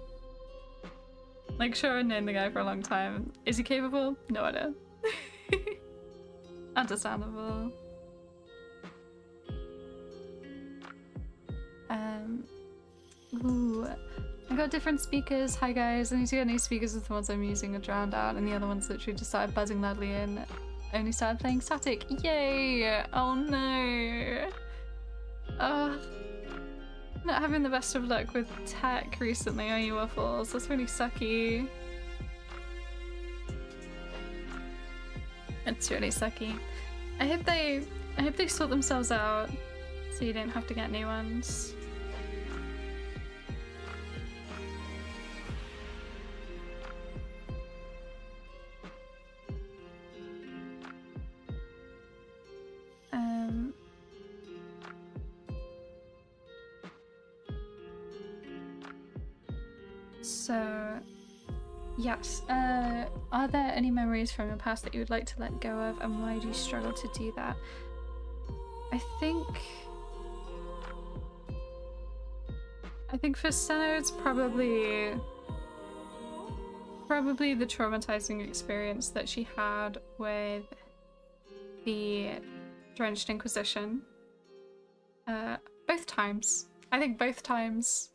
Like, sure, I've known the guy for a long time. Is he capable? No idea. Understandable. Ooh. I got different speakers. Hi guys, I need to get new speakers with the ones I'm using are drowned out, and the other ones literally just started buzzing loudly and only started playing static. Yay! Oh no! Not having the best of luck with tech recently, are you, Waffles? That's really sucky. It's really sucky. I hope they sort themselves out so you don't have to get new ones. So, yes, are there any memories from your past that you would like to let go of, and why do you struggle to do that? I think for Senna it's probably the traumatizing experience that she had with the Drenched Inquisition. Both times. I think both times.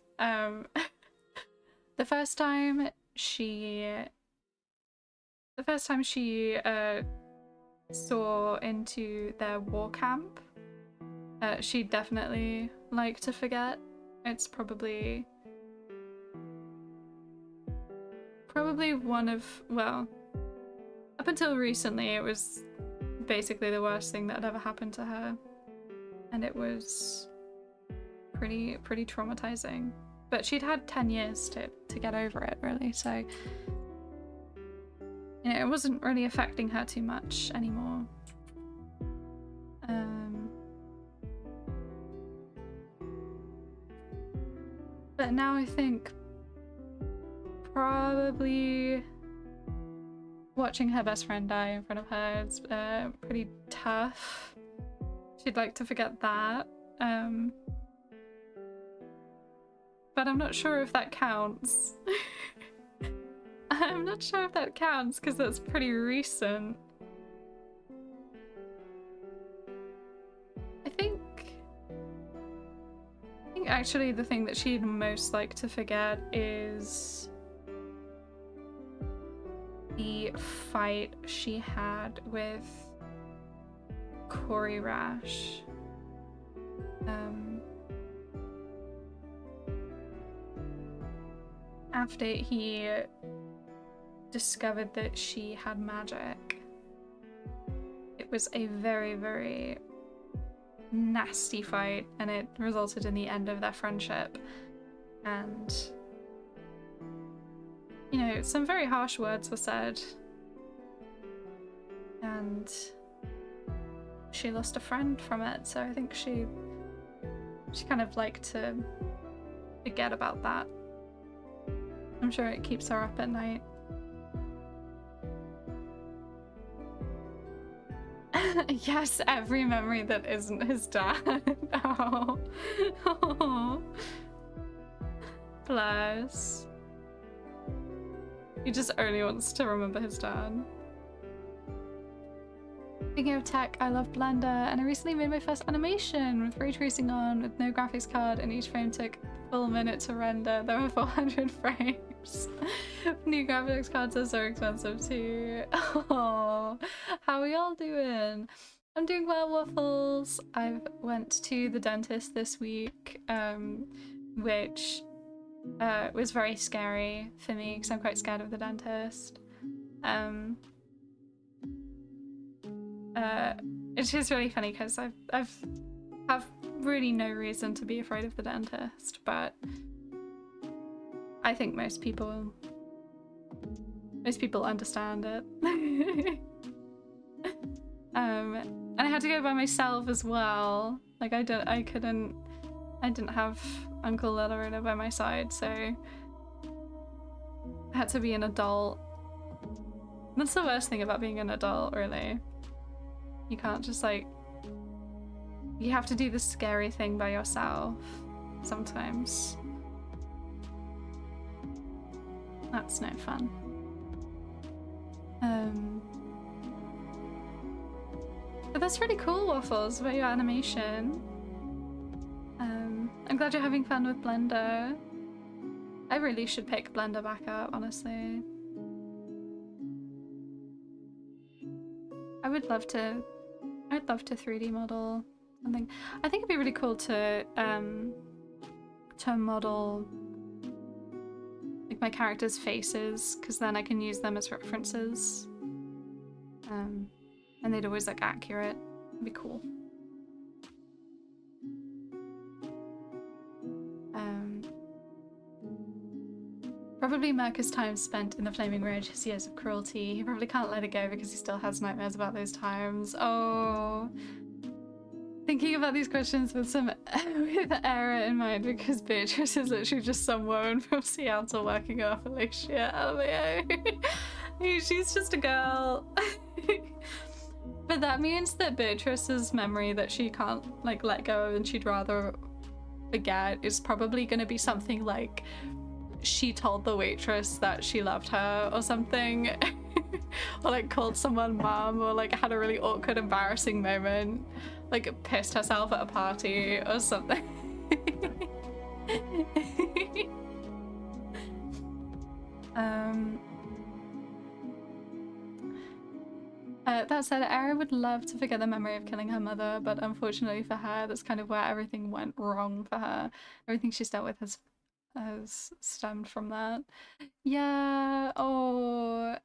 The first time she saw into their war camp, she'd definitely like to forget. It's probably one of, well, up until recently it was basically the worst thing that had ever happened to her, and it was pretty traumatizing. But she'd had 10 years to get over it, really, so you know, it wasn't really affecting her too much anymore. But now I think probably watching her best friend die in front of her is pretty tough. She'd like to forget that. But I'm not sure if that counts. I'm not sure if that counts because that's pretty recent. I think actually the thing that she'd most like to forget is the fight she had with Corey Rash. After he discovered that she had magic. It was a very, very nasty fight, and it resulted in the end of their friendship. And, you know, some very harsh words were said. And she lost a friend from it, so I think she kind of liked to forget about that. I'm sure it keeps her up at night. Yes, every memory that isn't his dad. Oh. Oh. Bless. He just only wants to remember his dad. Speaking of tech, I love Blender, and I recently made my first animation with ray tracing on with no graphics card, and each frame took a full minute to render. There were 400 frames. New graphics cards are so expensive too. Oh, how are we all doing? I'm doing well, Waffles. I went to the dentist this week, which was very scary for me because I'm quite scared of the dentist. It's just really funny because I've really no reason to be afraid of the dentist, but I think most people understand it. And I had to go by myself as well. Like I didn't have Uncle Lillarina by my side, so I had to be an adult. That's the worst thing about being an adult, really. You can't just like, you have to do the scary thing by yourself sometimes. That's no fun. But that's really cool, Waffles, about your animation. I'm glad you're having fun with Blender. I really should pick Blender back up, honestly. I'd love to 3D model something. I think it'd be really cool to model like my characters' faces, because then I can use them as references. And they'd always look accurate. It'd be cool. Probably Merca's time spent in the Flaming Ridge, his years of cruelty. He probably can't let it go because he still has nightmares about those times. Oh. Thinking about these questions with some with error in mind, because Beatrice is literally just some woman from Seattle working off Alicia LMAO. She's just a girl. But that means that Beatrice's memory that she can't like let go of and she'd rather forget is probably going to be something like she told the waitress that she loved her or something. Or like called someone mom, or like had a really awkward, embarrassing moment, like pissed herself at a party or something. That said, Era would love to forget the memory of killing her mother, but unfortunately for her, that's kind of where everything went wrong for her. Everything she's dealt with has stemmed from that. Yeah, oh.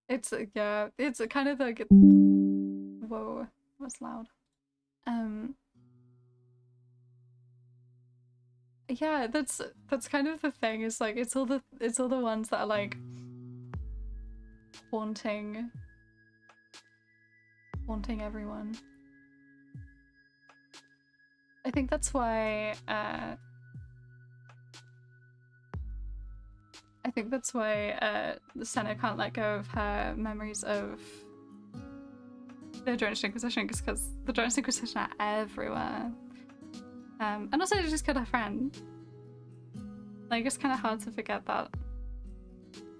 It's kind of like, whoa, that was loud. Yeah, that's kind of the thing, is like it's all the ones that are like haunting everyone. I think that's why Senna can't let go of her memories of the Drenched Inquisition, because the Drenched Inquisition are everywhere. And also they just killed her friend. Like, it's kind of hard to forget that.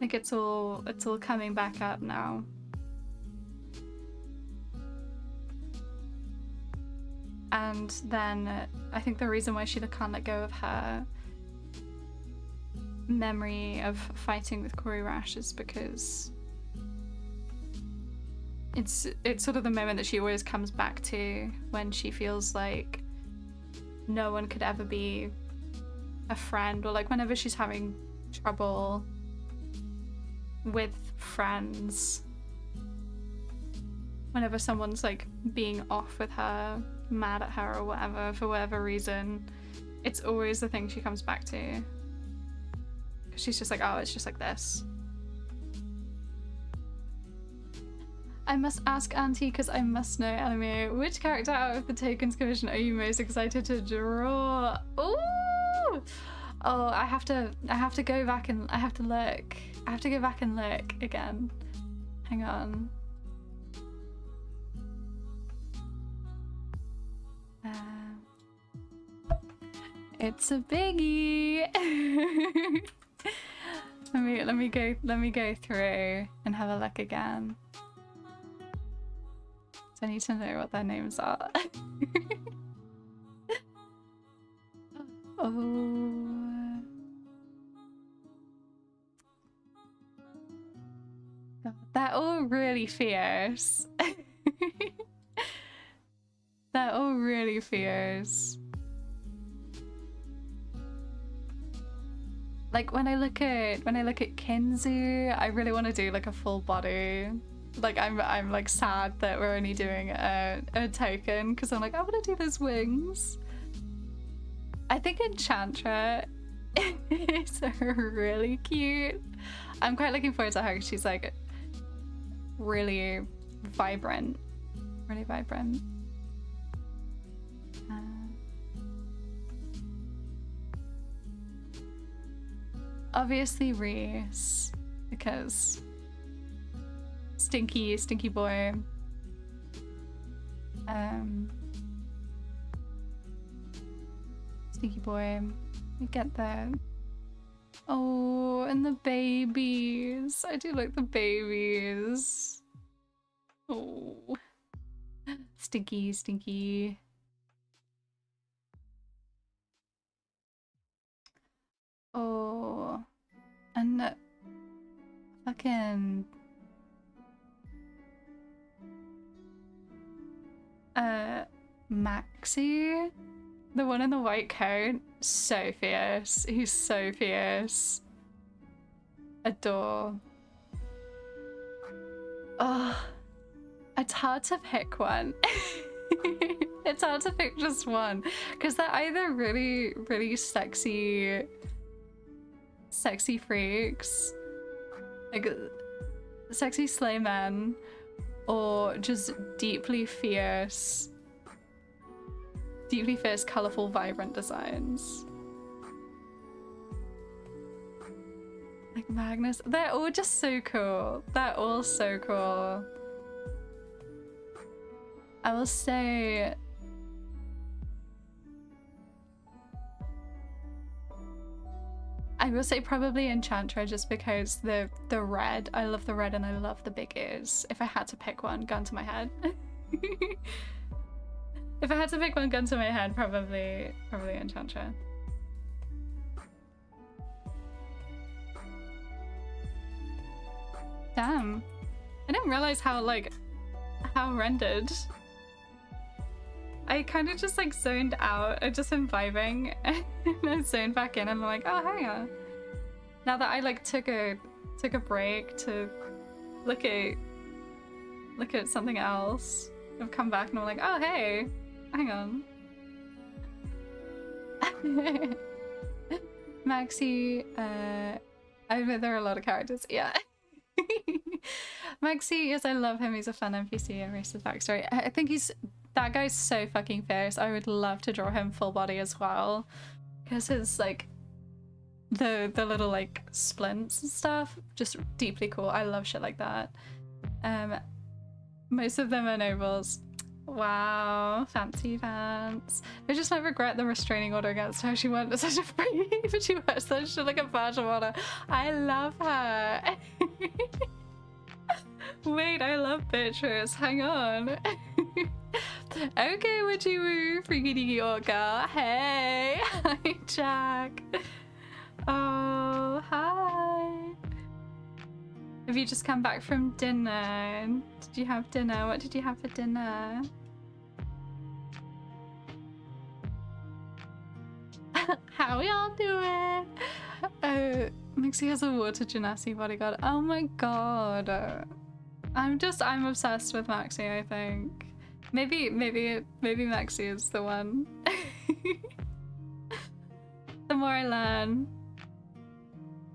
Like, it's all coming back up now. And then I think the reason why she can't let go of her memory of fighting with Corey Rash is because it's sort of the moment that she always comes back to when she feels like no one could ever be a friend, or like whenever she's having trouble with friends, whenever someone's like being off with her, mad at her or whatever, for whatever reason, it's always the thing she comes back to. Because she's just like, oh, it's just like this. I must ask Auntie, because I must know anime, which character out of the Taken's commission are you most excited to draw? Ooh! Oh, I have to go back and I have to look. I have to go back and look again. Hang on. It's a biggie. Let me go through and have a look again. So I need to know what their names are. Oh. God, they're all really fierce. They're all really fierce. Like when I look at Kinzu, I really want to do like a full body. Like I'm like sad that we're only doing a token because I'm like I want to do those wings. I think Enchantra is really cute. I'm quite looking forward to her because she's like really vibrant, really vibrant. Obviously Reese, because stinky boy. Stinky boy. We get that. Oh, and the babies. I do like the babies. Oh. Stinky. Oh. And fucking Maxie, the one in the white coat, so fierce. He's so fierce. Adore. Oh, it's hard to pick one. It's hard to pick just one because they're either really sexy freaks, like sexy slay men, or just deeply fierce, colorful, vibrant designs. Like Magnus, they're all just so cool. They're all so cool. I will say probably Enchantra just because the red, I love the red and I love the big ears. If I had to pick one, gun to my head. If I had to pick one, gun to my head, probably Enchantra. Damn. I didn't realize how rendered. I kind of just like zoned out. I just been vibing and I zoned back in and I'm like, oh hang on. Now that I like took a break to look at something else, I've come back and I'm like, oh hey, hang on. Maxie, there are a lot of characters, yeah. Maxie, yes, I love him. He's a fun NPC and racist backstory. I think that guy's so fucking fierce. I would love to draw him full body as well, because his like the little like splints and stuff, just deeply cool. I love shit like that. Most of them are nobles. Wow, fancy pants. I just might regret the restraining order against her. She went such a free, but she wears such shit like a badge of honor. I love her. Wait, I love bitches. Hang on. Okay, witchy woo, freaky deaky orca. Hey, hi Jack. Oh, hi. Have you just come back from dinner? Did you have dinner? What did you have for dinner? How y'all doing? Mixie has a water genasi bodyguard. Oh my god. I'm obsessed with Maxie, I think. Maybe Maxie is the one. The more I learn,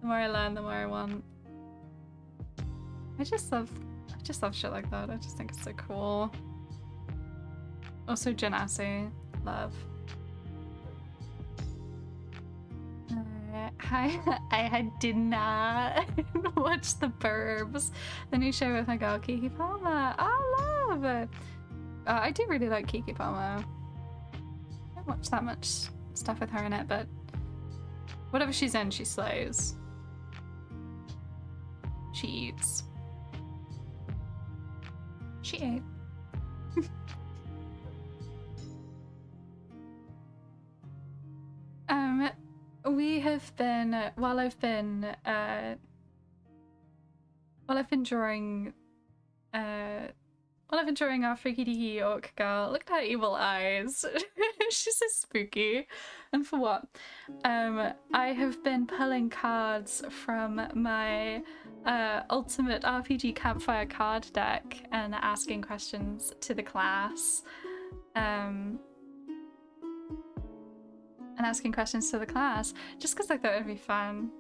the more I want. I just love shit like that. I just think it's so cool. Also genasi, love. I had dinner and watched The Burbs, the new show with my girl Kiki Palmer. I love it. I do really like Kiki Palmer. I don't watch that much stuff with her in it, but whatever she's in, she slays. She eats. She ate. We have been while I've been drawing our freaky deaky orc girl. Look at her evil eyes. She's so spooky. And for what? I have been pulling cards from my ultimate RPG campfire card deck and asking questions to the class. Just because I thought it'd be fun.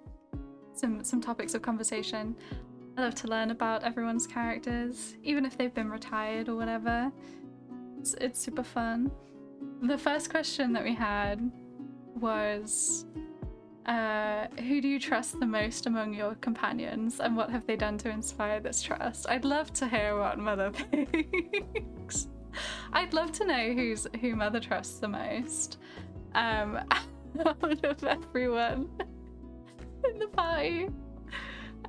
Some topics of conversation. I love to learn about everyone's characters, even if they've been retired or whatever. It's super fun. The first question that we had was, who do you trust the most among your companions, and what have they done to inspire this trust? I'd love to hear what Mother thinks. I'd love to know who Mother trusts the most. Out of everyone in the party.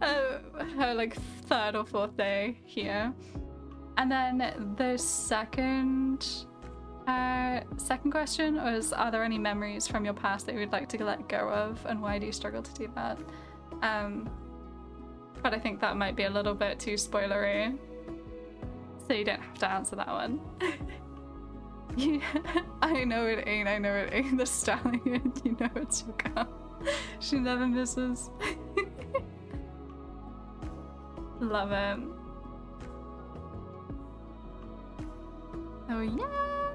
Her like third or fourth day here. And then the second question was, are there any memories from your past that you would like to let go of, and why do you struggle to do that? But I think that might be a little bit too spoilery, so you don't have to answer that one. Yeah, I know it ain't the stallion, you know it's your girl. She never misses. Love it. Oh yeah!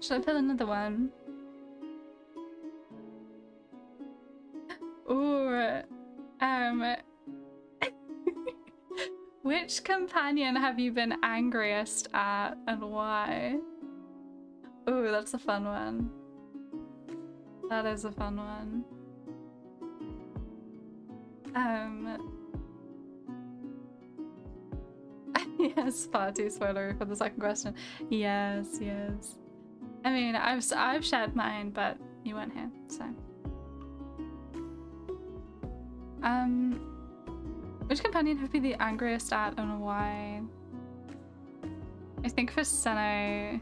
Should I pull another one? Ooh, which companion have you been angriest at, and why? Ooh, that's a fun one. That is a fun one. Yes, far too spoilery for the second question. Yes. I mean, I've shared mine, but you weren't here, so. Which companion have you been the angriest at, and why? I think for Senna,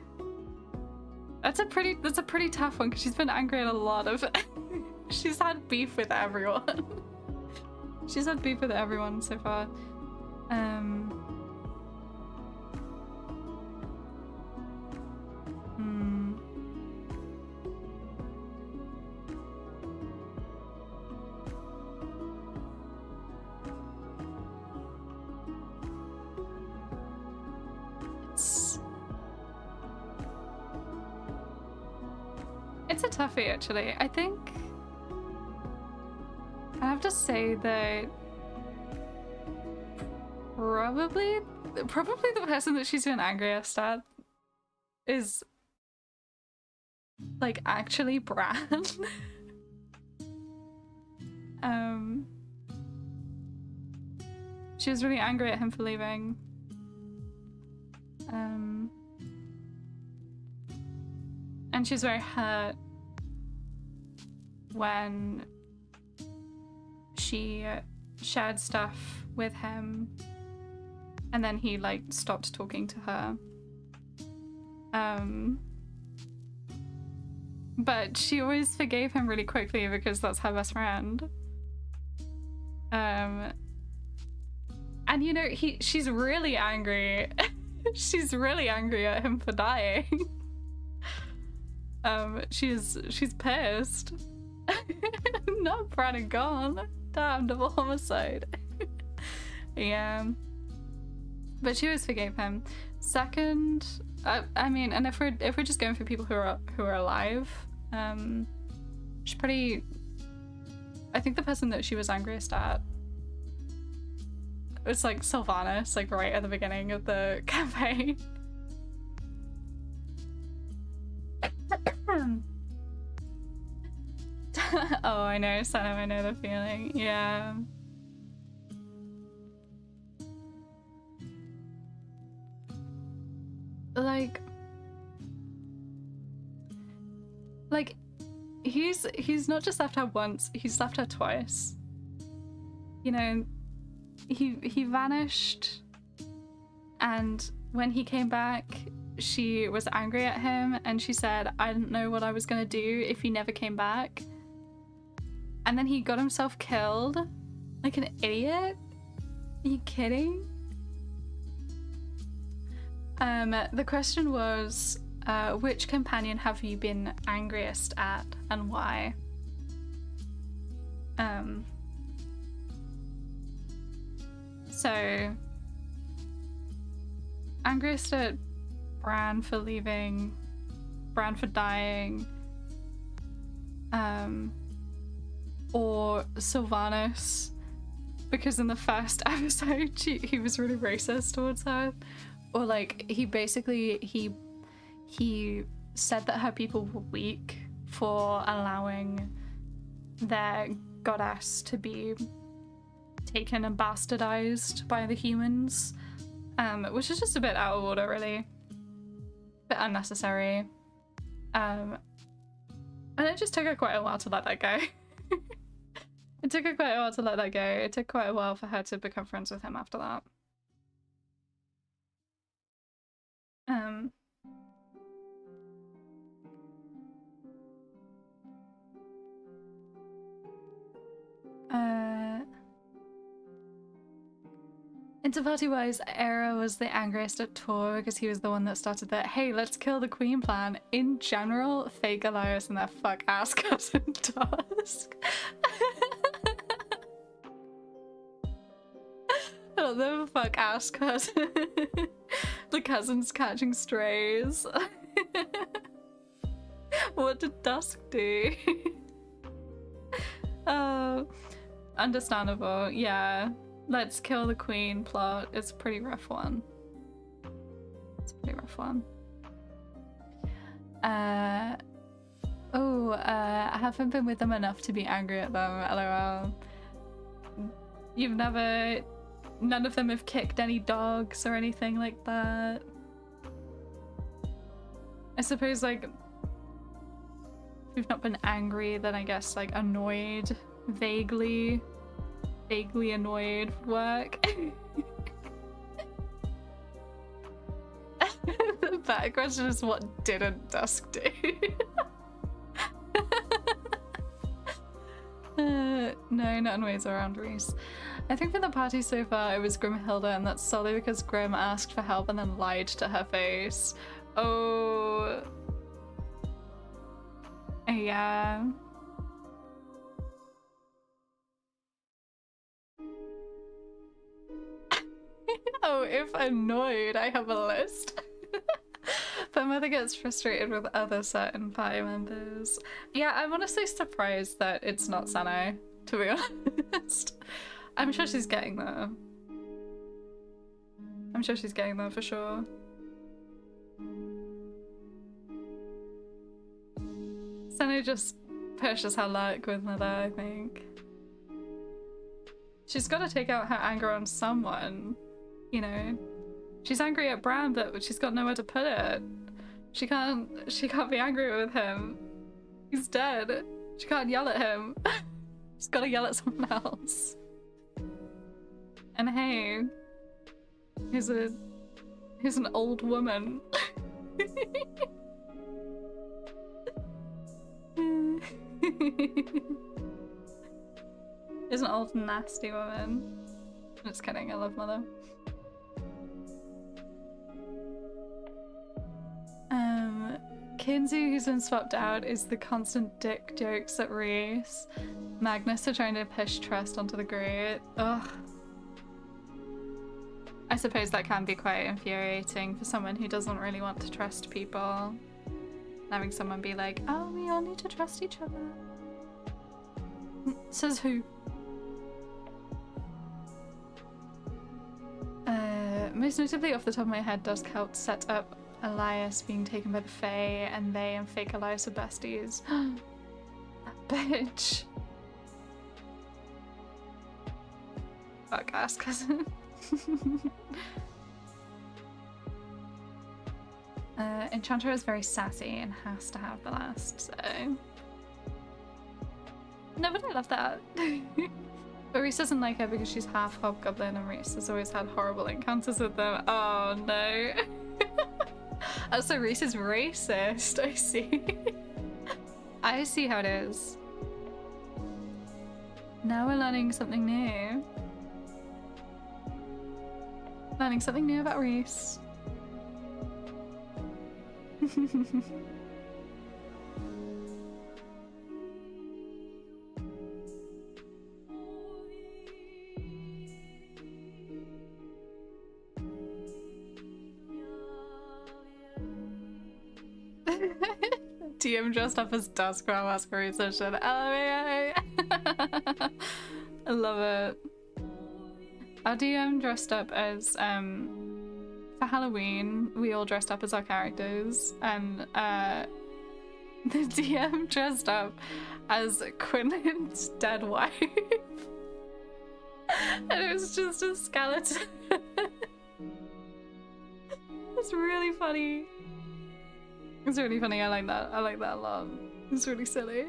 that's a pretty tough one, because she's been angry at a lot of. She's had beef with everyone. She's had beef with everyone so far. It's a toughie, actually. I think I have to say that probably the person that she's been angriest at is like actually Bran. She was really angry at him for leaving. And she's very hurt when she shared stuff with him and then he like stopped talking to her. But she always forgave him really quickly because that's her best friend. And you know, she's really angry. She's really angry at him for dying. She's pissed. Not Bran and gone. Damn, double homicide. Yeah. But she always forgave him. Second, I mean, and if we're just going for people who are alive, she's pretty. I think the person that she was angriest at was like Sylvanas, like right at the beginning of the campaign. Oh, I know, Senna, I know the feeling. Yeah. Like he's not just left her once, he's left her twice. you know, he vanished, and when he came back, she was angry at him, and she said, I didn't know what I was gonna do if he never came back. And then he got himself killed like an idiot. Are you kidding? The question was, which companion have you been angriest at and why? So, angriest at Bran for leaving, Bran for dying, or Sylvanas, because in the first episode he was really racist towards her, or like he basically he said that her people were weak for allowing their goddess to be taken and bastardized by the humans, which is just a bit out of order, really, a bit unnecessary, and it just took her quite a while to let that go. It took her quite a while to let that go. It took quite a while for her to become friends with him after that. Interparty-wise, Aera was the angriest at Tor because he was the one that started the hey, let's kill the queen plan. In general, fake Elias and their fuck-ass cousin Tusk. Oh, the fuck-ass cousin. The cousins catching strays. What did Dusk do? Understandable, yeah. Let's kill the queen plot. It's a pretty rough one. It's a pretty rough one. I haven't been with them enough to be angry at them, lol. None of them have kicked any dogs or anything like that. I suppose, like, if you've not been angry, then I guess, like, annoyed, vaguely annoyed would work. The better question is, what didn't Dusk do? No, not in ways around Reese. I think for the party so far it was Grimhilda, and that's solely because Grim asked for help and then lied to her face. Oh. Yeah. Oh, if annoyed, I have a list. But Mother gets frustrated with other certain party members. Yeah, I'm honestly surprised that it's not Sano, to be honest. I'm sure she's getting there. I'm sure she's getting there for sure. Sano just pushes her luck with Mother, I think. She's got to take out her anger on someone, you know. She's angry at Bran, but she's got nowhere to put it. She can't be angry with him. He's dead. She can't yell at him. She's gotta yell at someone else. And hey, here's an old woman. Here's an old nasty woman. I'm just kidding, I love Mother. Kinsey, who's been swapped out, is the constant dick jokes at Reese. Magnus are trying to push trust onto the grate. Ugh. I suppose that can be quite infuriating for someone who doesn't really want to trust people. Having someone be like, oh, we all need to trust each other. Says who? Most notably, off the top of my head, Dusk helped set up Elias being taken by the Fae, and they and fake Elias are besties. That bitch. Fuck ass cousin. Enchanter is very sassy and has to have the last, so... No, but I love that. But Reese doesn't like her because she's half hobgoblin, and Reese has always had horrible encounters with them. Oh no. Oh, so Reese is racist. I see. I see how it is. Now we're learning something new. Learning something new about Reese. DM dressed up as Dusk for our masquerade session. I love it. Our DM dressed up as for Halloween. We all dressed up as our characters, and the DM dressed up as Quinlan's dead wife, and it was just a skeleton. It's really funny. It's really funny. I like that. I like that a lot. It's really silly.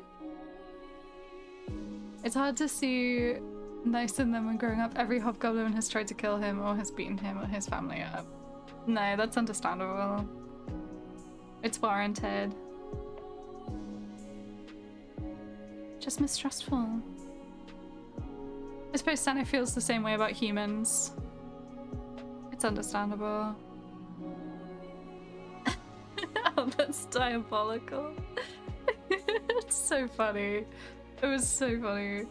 It's hard to see nice in them when growing up. Every hobgoblin has tried to kill him or has beaten him or his family up. No, that's understandable. It's warranted. Just mistrustful. I suppose Santa feels the same way about humans. It's understandable. Oh, that's diabolical. It's so funny. It was so funny.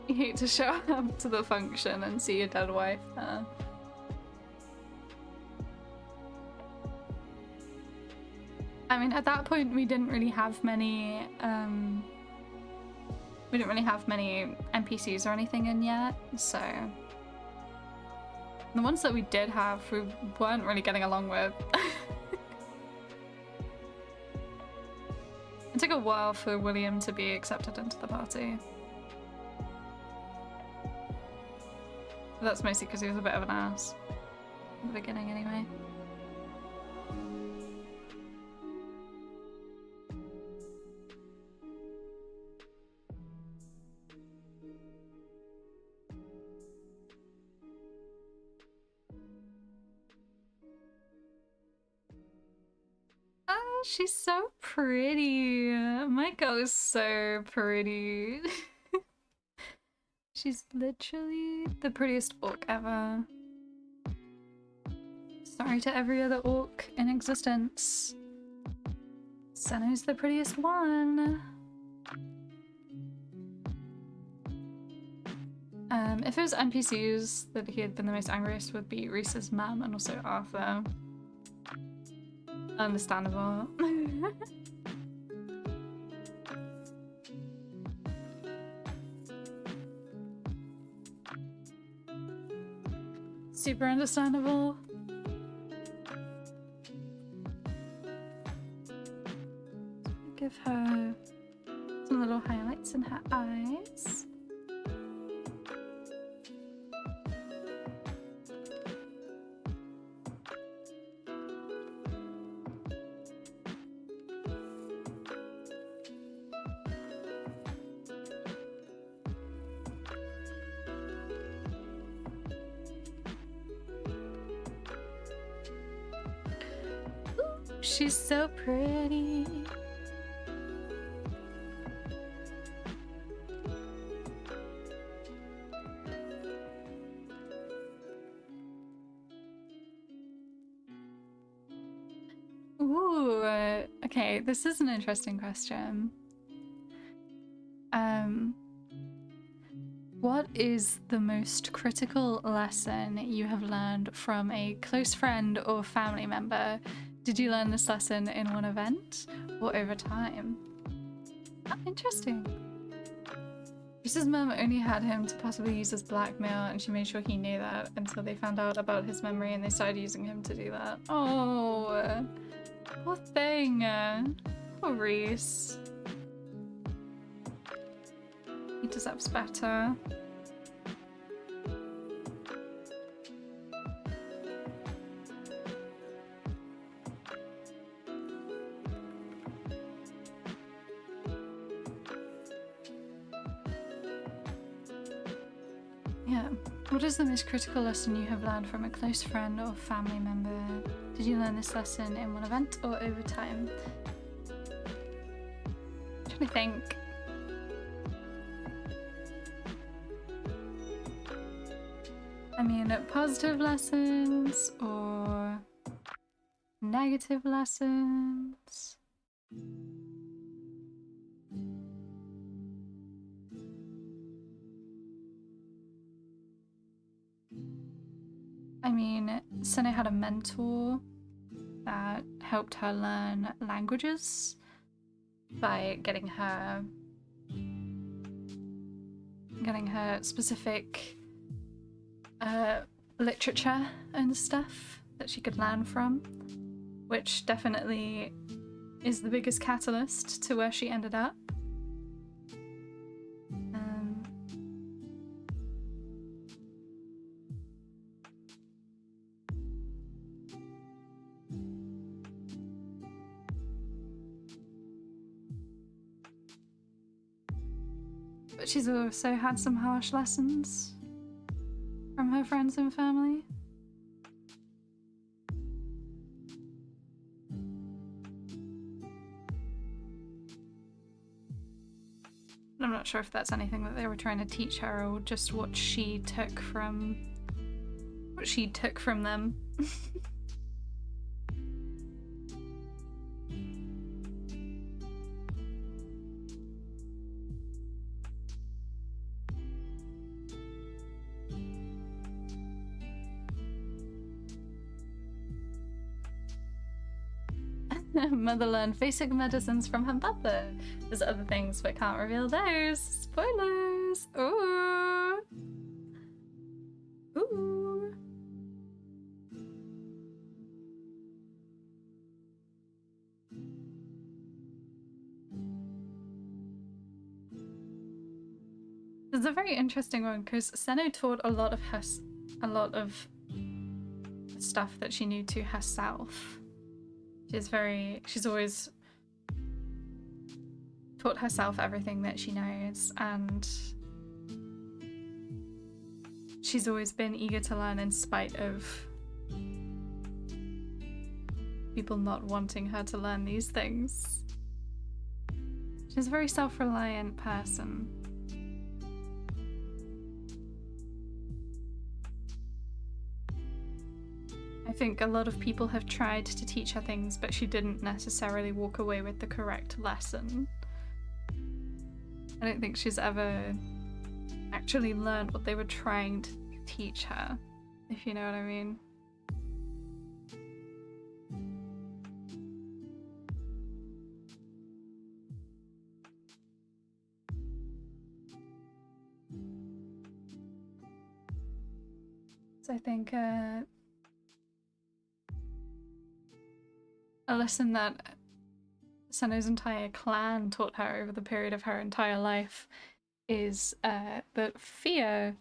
You hate to show up to the function and see your dead wife there. I mean, at that point we didn't really have many NPCs or anything in yet, so the ones that we did have we weren't really getting along with. It took a while for William to be accepted into the party. But that's mostly because he was a bit of an ass in the beginning anyway. Oh, she's so pretty. My girl is so pretty. She's literally the prettiest orc ever. Sorry to every other orc in existence. Senna's the prettiest one. If it was NPCs that he had been the most angriest would be Reese's mum and also Arthur. Understandable. Super understandable. Give her some little highlights in her eyes. She's so pretty. Ooh, okay, this is an interesting question. What is the most critical lesson you have learned from a close friend or family member? Did you learn this lesson in one event or over time? Oh, interesting. Reese's mum only had him to possibly use as blackmail, and she made sure he knew that until they found out about his memory and they started using him to do that. Oh, poor thing. Poor Reese. He deserves better. Yeah. What is the most critical lesson you have learned from a close friend or family member? Did you learn this lesson in one event or over time? I'm trying to think. I mean, positive lessons or negative lessons? I mean, Sene had a mentor that helped her learn languages by getting her specific literature and stuff that she could learn from, which definitely is the biggest catalyst to where she ended up. But she's also had some harsh lessons from her friends and family. I'm not sure if that's anything that they were trying to teach her or just what she took from them. Mother learned basic medicines from her mother. There's other things, but can't reveal those. Spoilers! Ooh! Ooh! It's a very interesting one because Seno taught a lot of stuff that she knew to herself. She's always taught herself everything that she knows, and she's always been eager to learn in spite of people not wanting her to learn these things. She's a very self-reliant person. I think a lot of people have tried to teach her things, but she didn't necessarily walk away with the correct lesson. I don't think she's ever actually learned what they were trying to teach her, if you know what I mean. So I think a lesson that Seno's entire clan taught her over the period of her entire life is that fear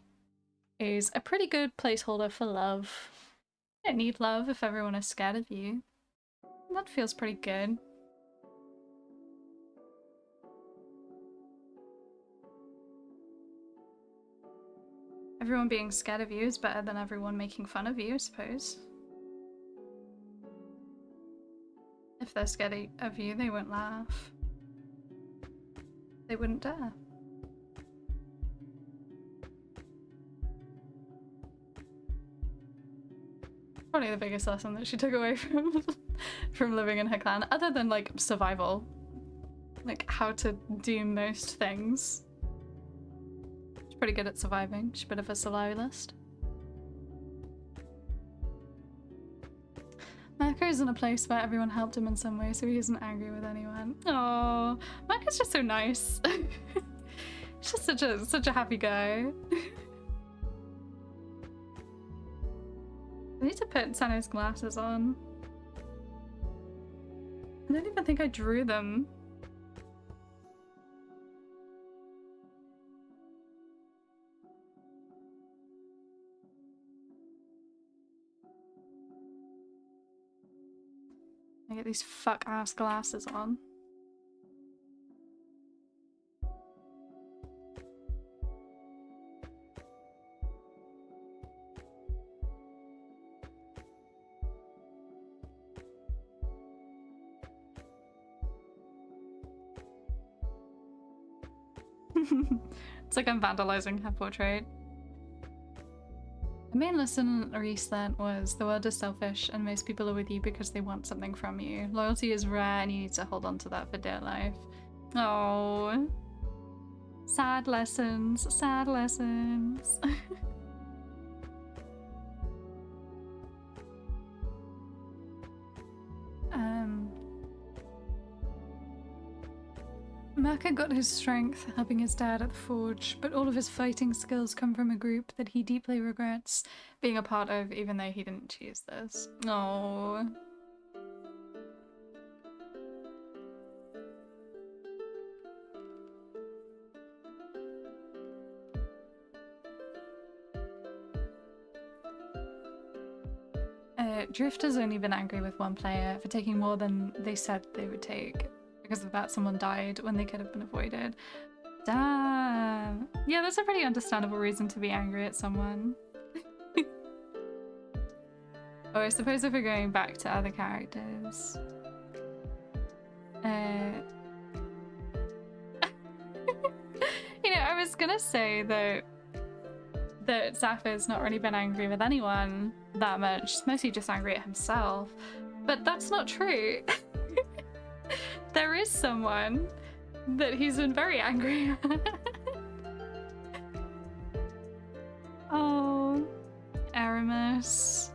is a pretty good placeholder for love. You don't need love if everyone is scared of you. And that feels pretty good. Everyone being scared of you is better than everyone making fun of you, I suppose. If they're scared of you, they won't laugh. They wouldn't dare. Probably the biggest lesson that she took away from living in her clan, other than like survival, like how to do most things. She's pretty good at surviving. She's a bit of a survivalist. Marco's in a place where everyone helped him in some way, so he isn't angry with anyone. Oh, Marco's just so nice. He's just such a happy guy. I need to put Sano's glasses on. I don't even think I drew them. I get these fuck-ass glasses on. It's like I'm vandalizing her portrait. The main lesson Reese learnt was the world is selfish and most people are with you because they want something from you. Loyalty is rare and you need to hold on to that for dear life. Oh, sad lessons, sad lessons. Maka got his strength helping his dad at the forge, but all of his fighting skills come from a group that he deeply regrets being a part of, even though he didn't choose this. Oh. Drift has only been angry with one player for taking more than they said they would take. Because of that, someone died when they could have been avoided. Damn. Yeah, that's a pretty understandable reason to be angry at someone. Oh, I suppose if we're going back to other characters. You know, I was gonna say that Zafir's not really been angry with anyone that much. He's mostly just angry at himself. But that's not true. There is someone that he's been very angry at. Oh, Aramis.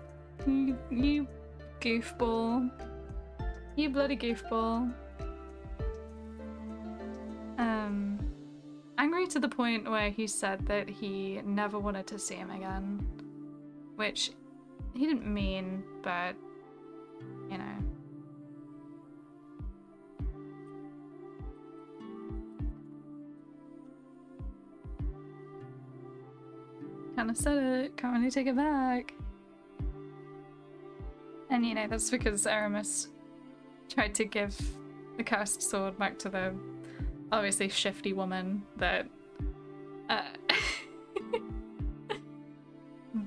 You goofball. You bloody goofball. Angry to the point where he said that he never wanted to see him again. Which he didn't mean, but, you know. Kinda said it, can't really take it back. And you know, that's because Aramis tried to give the cursed sword back to the obviously shifty woman that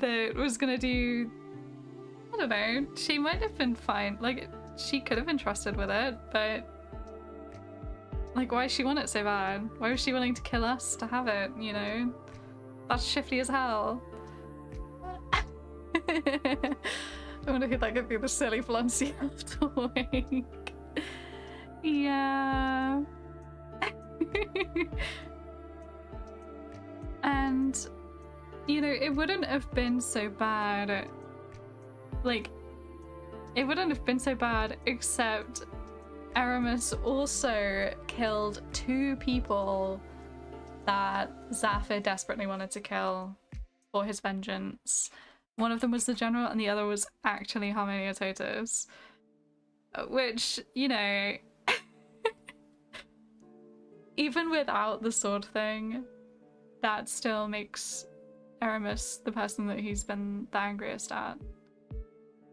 that was gonna do, I don't know, she might have been fine, like she could have been trusted with it, but like why does she want it so bad? Why was she willing to kill us to have it, you know? That's shifty as hell. I wonder who that could be, the silly fluncy after. Yeah. And, you know, it wouldn't have been so bad. Like, it wouldn't have been so bad except Aramis also killed 2 people that Zafir desperately wanted to kill for his vengeance. One of them was the general and the other was actually Harmonia Totus. Which, you know, even without the sword thing, that still makes Aramis the person that he's been the angriest at.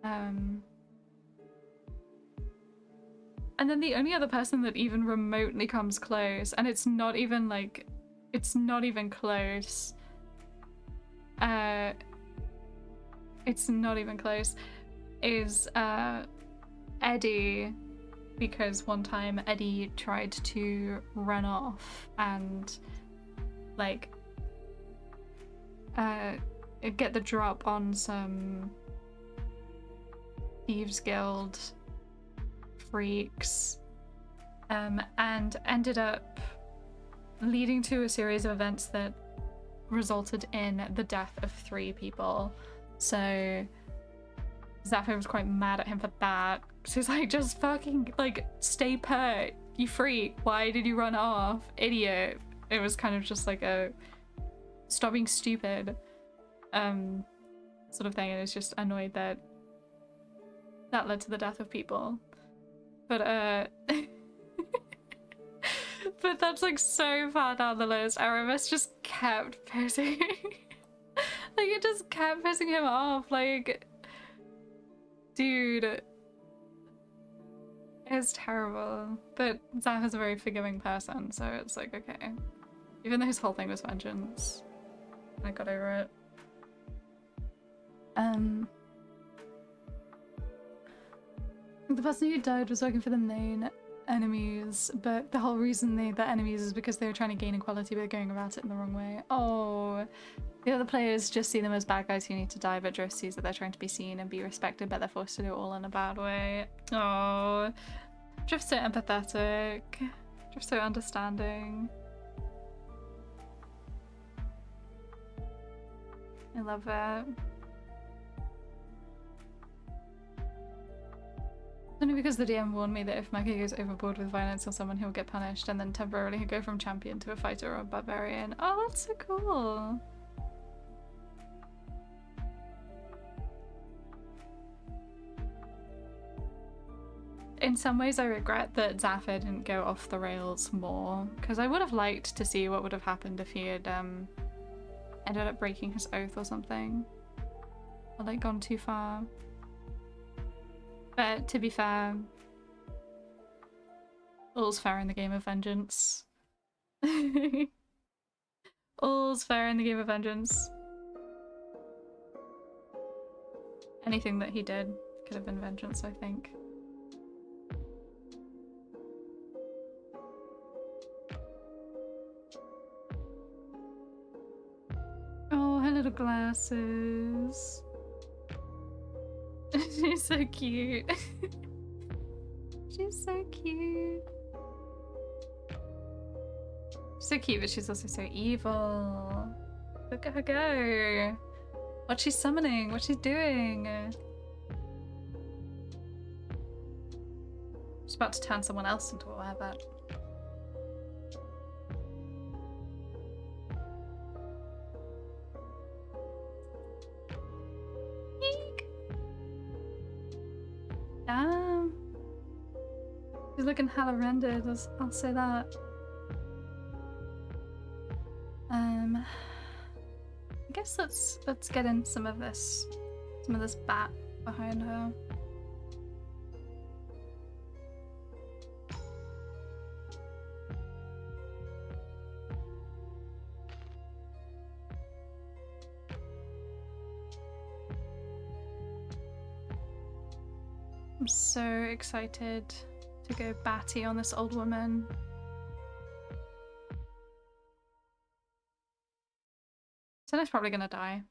And then the only other person that even remotely comes close, and it's not even like, it's not even close. It's not even close, is Eddie, because one time Eddie tried to run off and like get the drop on some Thieves Guild freaks, and ended up leading to a series of events that resulted in the death of 3 people. So Zafir was quite mad at him for that. So he's like, just fucking, like, stay put, you freak. Why did you run off? Idiot. It was kind of just like a stop being stupid sort of thing, and it's just annoyed that that led to the death of people. But but that's like so far down the list. Aramis just kept pissing like it just kept pissing him off. Like, dude, it's terrible. But Zafir's a very forgiving person, so it's like, okay. Even though his whole thing was vengeance, I got over it. The person who died was working for the main enemies, but the whole reason they're enemies is because they were trying to gain equality, but they're going about it in the wrong way. Oh, the other players just see them as bad guys who need to die, but Drift sees that they're trying to be seen and be respected, but they're forced to do it all in a bad way. Oh, Drift's so empathetic. Drift's so understanding. I love it. Only because the DM warned me that if Maki goes overboard with violence on someone, he'll get punished, and then temporarily he'll go from champion to a fighter or a barbarian. Oh, that's so cool. In some ways, I regret that Zafir didn't go off the rails more, because I would have liked to see what would have happened if he had ended up breaking his oath or something, or like gone too far. But to be fair, all's fair in the game of vengeance. All's fair in the game of vengeance. Anything that he did could have been vengeance, I think. Oh, her little glasses. She's so cute. She's so cute. She's so cute, but she's also so evil. Look at her go. What she's summoning, what she's doing. She's about to turn someone else into a werebat. Damn. She's looking hella rendered, I'll say that. I guess let's get in some of this bat behind her. I'm so excited to go batty on this old woman. Senna's probably gonna die.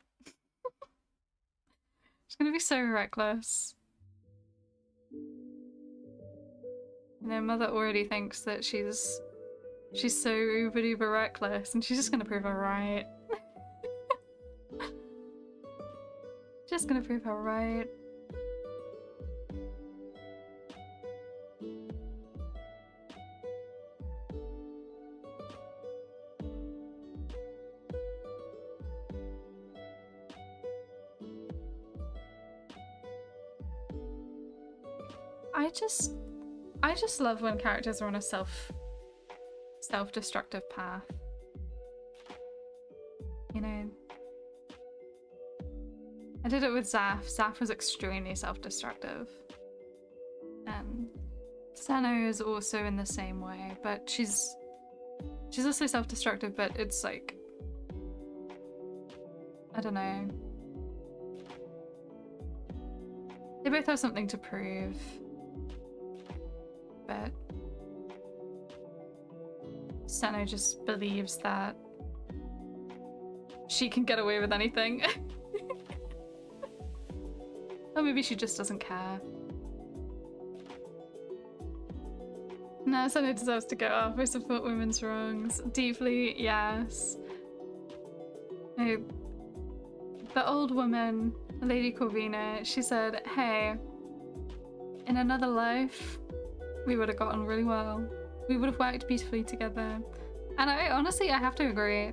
She's gonna be so reckless. You know, Mother already thinks that she's so uber duper reckless, and she's just gonna prove her right. Just gonna prove her right. I just love when characters are on a self-destructive path. You know? I did it with Zaf. Zaf was extremely self-destructive. And Senna is also in the same way, but she's also self-destructive, but it's like, I don't know. They both have something to prove. But Senna just believes that she can get away with anything. Or maybe she just doesn't care. No, Senna deserves to go off. I support women's wrongs. Deeply, yes. No, the old woman, Lady Corvina, she said, hey, in another life, we would have gotten really well. We would have worked beautifully together. And I honestly have to agree.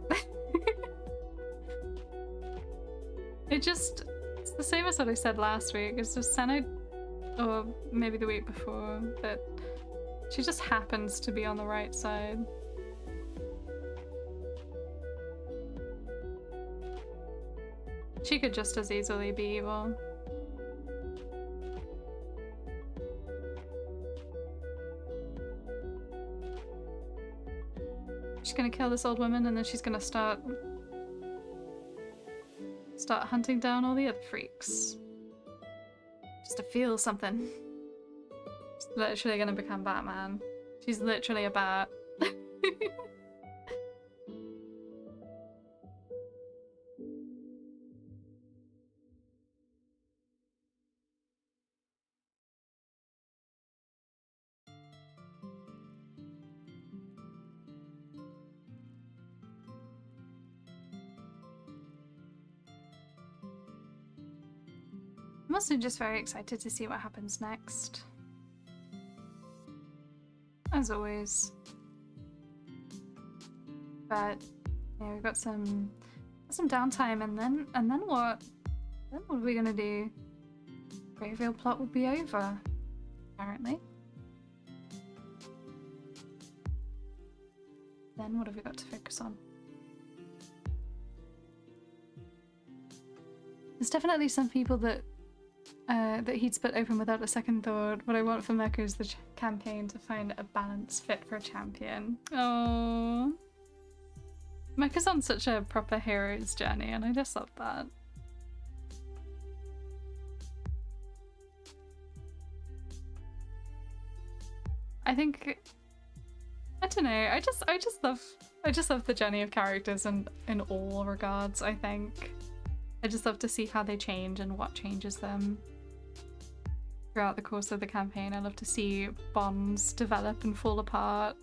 It's the same as what I said last week. It's just Senna, or maybe the week before, that she just happens to be on the right side. She could just as easily be evil. She's gonna kill this old woman, and then she's gonna start hunting down all the other freaks. Just to feel something. She's literally gonna become Batman. She's literally a bat. I'm also just very excited to see what happens next. As always. But yeah, we've got some downtime, and then what? Then what are we gonna do? Graveyard plot will be over, apparently. Then what have we got to focus on? There's definitely some people that he'd split open without a second thought. What I want for Mecha is the campaign to find a balance fit for a champion. Oh, Mecha's on such a proper hero's journey, and I just love that. I think, I don't know, I just love the journey of characters and in all regards, I think. I just love to see how they change and what changes them throughout the course of the campaign. I love to see bonds develop and fall apart.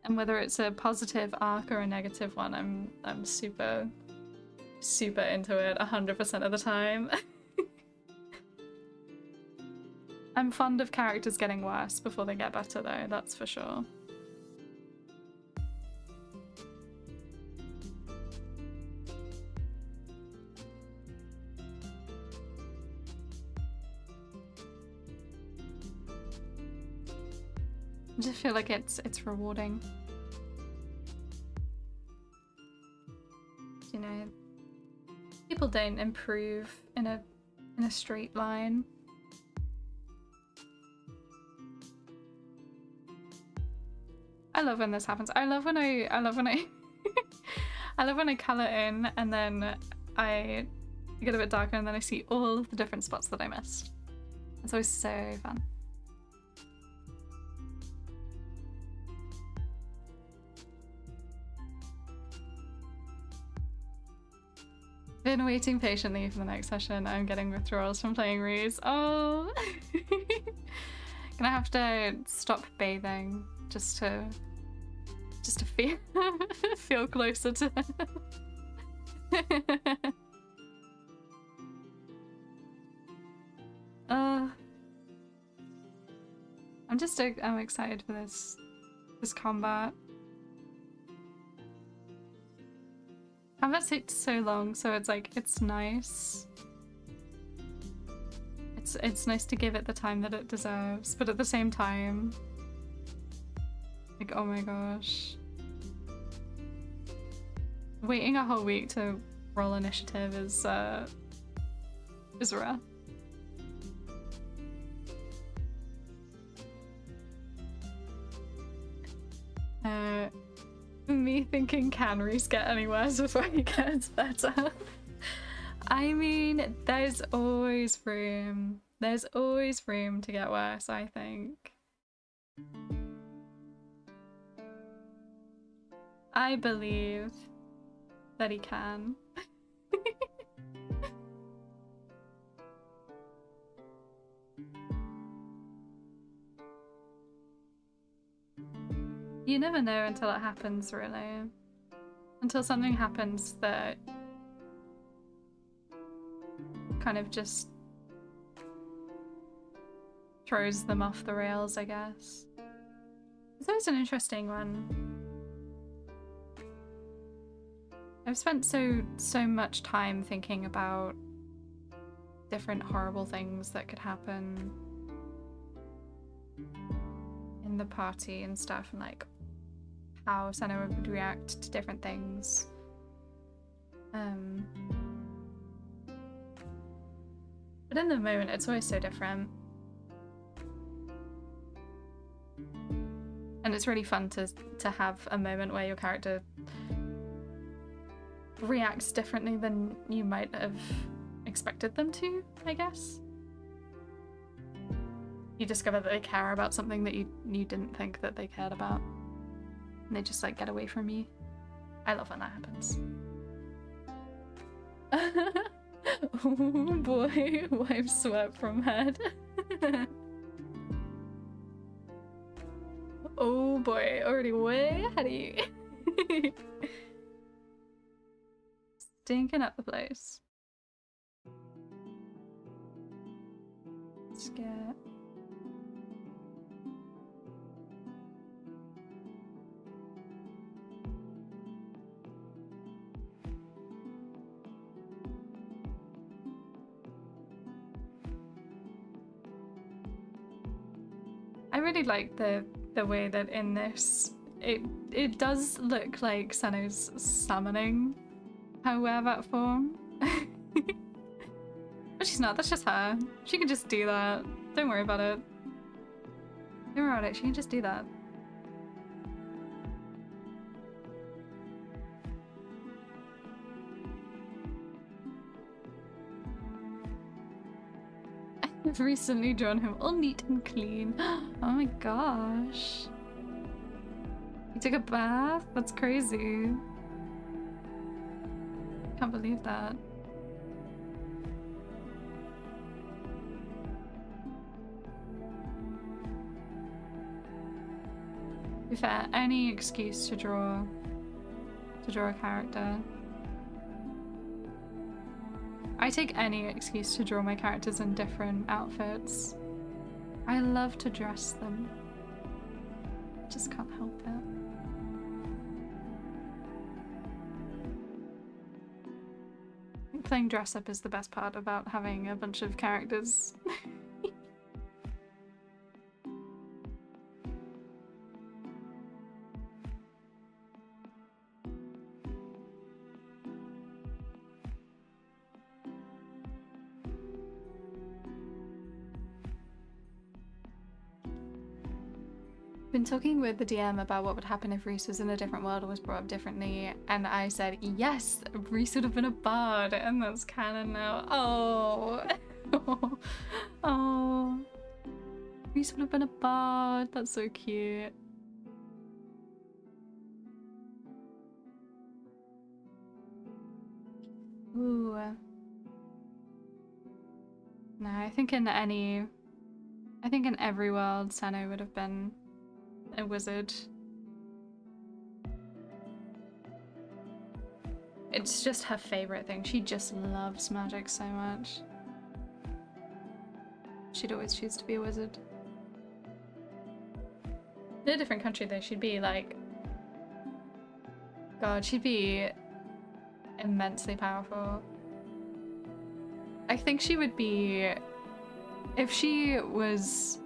And whether it's a positive arc or a negative one, I'm super into it 100% of the time. I'm fond of characters getting worse before they get better though, that's for sure. I just feel like it's rewarding. You know, people don't improve in a straight line. I love when this happens. I love when I I love when I color in and then I get a bit darker and then I see all of the different spots that I missed. It's always so fun. Been waiting patiently for the next session. I'm getting withdrawals from playing Reese. Oh, gonna have to stop bathing just to feel feel closer to. I'm excited for this combat. Combat takes so long, so it's like it's nice. It's nice to give it the time that it deserves, but at the same time, like, oh my gosh, waiting a whole week to roll initiative is rough. Me thinking, can Reese get any worse before he gets better? I mean, there's always room. There's always room to get worse, I think. I believe that he can. You never know until it happens, really. Until something happens that kind of just throws them off the rails, I guess. It's always an interesting one. I've spent so much time thinking about different horrible things that could happen in the party and stuff, and like how Senna would react to different things. But in the moment, it's always so different. And it's really fun to have a moment where your character reacts differently than you might have expected them to, I guess. you discover that they care about something that you didn't think that they cared about. And they just like get away from you. I love when that happens. Oh boy, wipe sweat from head. Oh boy, already way ahead of you. Stinking up the place. Let's get... I really like the way that in this it does look like Senno's summoning her werebat form. But she's not, that's just her. She can just do that. Don't worry about it. Don't worry about it, she can just do that. I've recently drawn him all neat and clean. Oh my gosh. He took a bath? That's crazy. Can't believe that. To be fair, any excuse to draw a character. I take any excuse to draw my characters in different outfits. I love to dress them. I just can't help it. I think playing dress up is the best part about having a bunch of characters. Been talking with the DM about what would happen if Reese was in a different world or was brought up differently, and I said yes, Reese would have been a bard, and that's canon now. Oh, oh, Reese would have been a bard. That's so cute. Ooh. No, I think in every world, Senno would have been a wizard. It's just her favorite thing. She just loves magic so much. She'd always choose to be a wizard. In a different country though, she'd be like... God, she'd be immensely powerful. I think she would be... If she was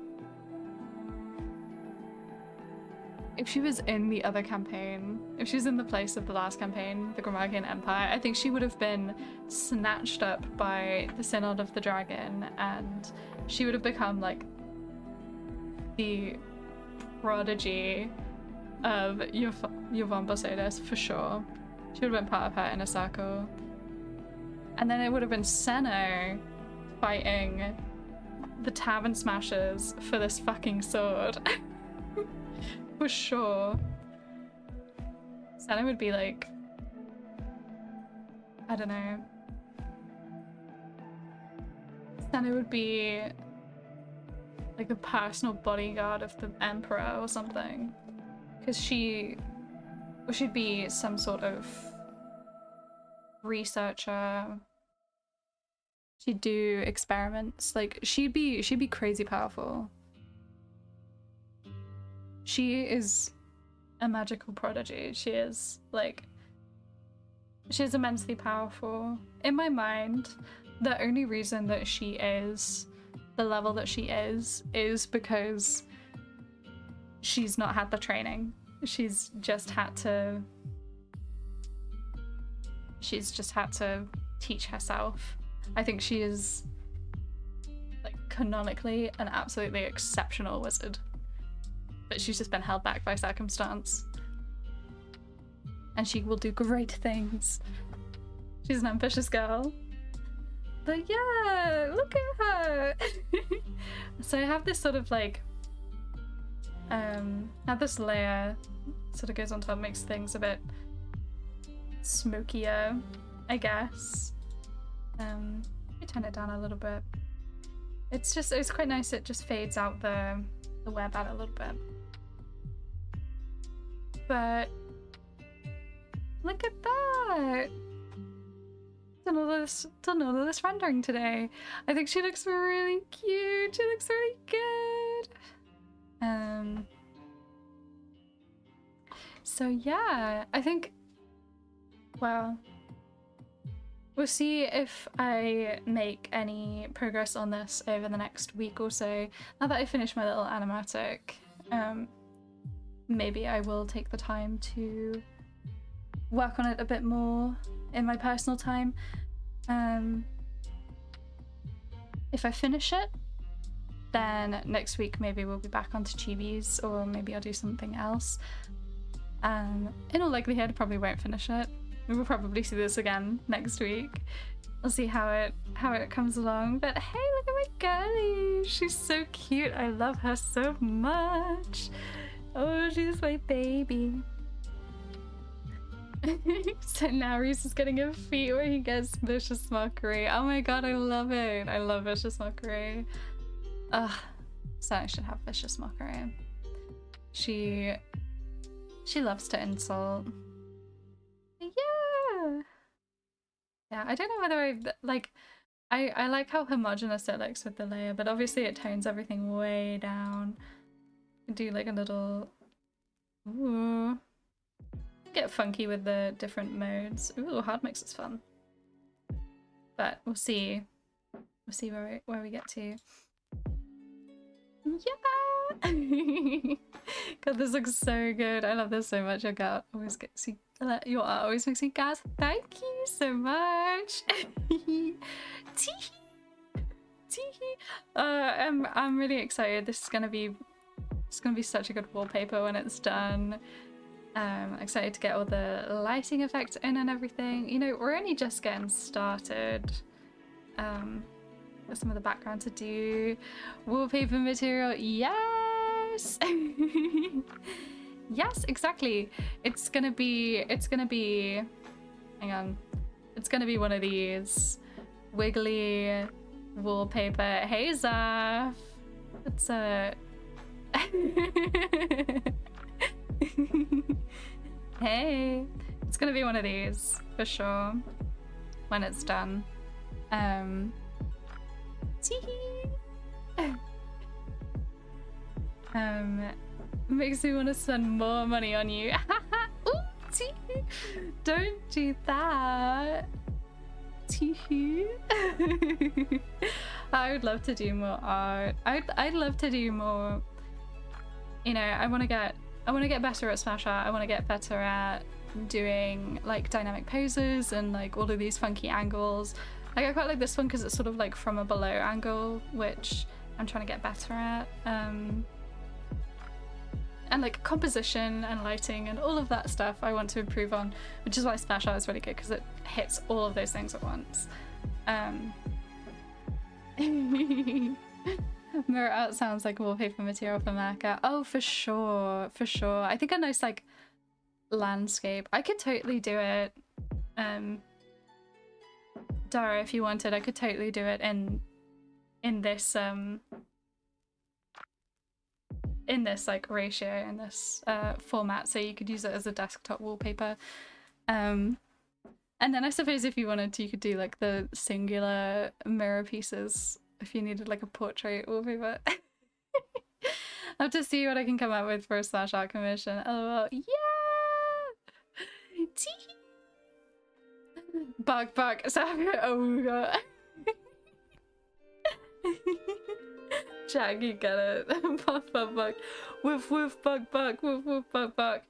in the other campaign, if she was in the place of the last campaign, the Gramargian Empire, I think she would have been snatched up by the Synod of the Dragon, and she would have become like the prodigy of Yvonne Bosedas for sure. She would have been part of her inner circle. And then it would have been Senno fighting the Tavern Smashers for this fucking sword. For sure. Senno would be like... I don't know. Senno would be like a personal bodyguard of the Emperor or something. Because she'd be some sort of researcher. She'd do experiments. Like she'd be crazy powerful. She is a magical prodigy. She is immensely powerful. In my mind, the only reason that she is the level that she is because she's not had the training. She's just had to teach herself. I think she is like canonically an absolutely exceptional wizard. But she's just been held back by circumstance. And she will do great things. She's an ambitious girl. But yeah, look at her! So I have this sort of like, have this layer sort of goes on top, makes things a bit smokier, I guess. Let me turn it down a little bit. It's quite nice. It just fades out the werebat a little bit. But look at that! Done all this rendering today. I think she looks really cute. She looks really good. So yeah, I think, well, we'll see if I make any progress on this over the next week or so. Now that I finish my little animatic, maybe I will take the time to work on it a bit more in my personal time. If I finish it, then next week maybe we'll be back onto chibis, or maybe I'll do something else. In all likelihood, I probably won't finish it. We will probably see this again next week. We'll see how it comes along. But hey, look at my girlie! She's so cute. I love her so much. Oh, she's my baby. So now Reese is getting a feat where he gets vicious mockery. Oh my god, I love it. I love vicious mockery. Ugh, so I should have vicious mockery. She loves to insult. Yeah. Yeah, I don't know whether I like how homogenous it looks with the layer, but obviously it tones everything way down. Do like a little, ooh, get funky with the different modes. Ooh, hard mix is fun, but we'll see where we get to. Yeah. God, this looks so good. I love this so much. Your art always makes me gasp. Thank you so much. I'm really excited. This is gonna be such a good wallpaper when it's done. I'm excited to get all the lighting effects in and everything. You know, we're only just getting started. There's some of the background to do. Wallpaper material, yes. Yes, exactly. It's gonna be hang on, it's gonna be one of these wiggly wallpaper. Hey Zaf, it's a hey, it's gonna be one of these for sure when it's done. Makes me want to spend more money on you. Ooh, don't do that. I would love to do more art. I'd love to do more. You know, I want to get better at smash art. I want to get better at doing like dynamic poses and like all of these funky angles. Like I quite like this one because it's sort of like from a below angle, which I'm trying to get better at. And like composition and lighting and all of that stuff I want to improve on, which is why smash art is really good because it hits all of those things at once. Mirror art sounds like wallpaper material for Mecca. Oh, for sure, for sure. I think a nice like landscape. I could totally do it. Dara, if you wanted, I could totally do it in this like ratio, in this format, so you could use it as a desktop wallpaper. And then I suppose if you wanted to, you could do like the singular mirror pieces if you needed like a portrait wallpaper. I'll have to see what I can come up with for a smash art commission. LOL. Yeah! Bug. Oh my god. Jack, you get it. Bug. Woof woof bug. Woof woof bug.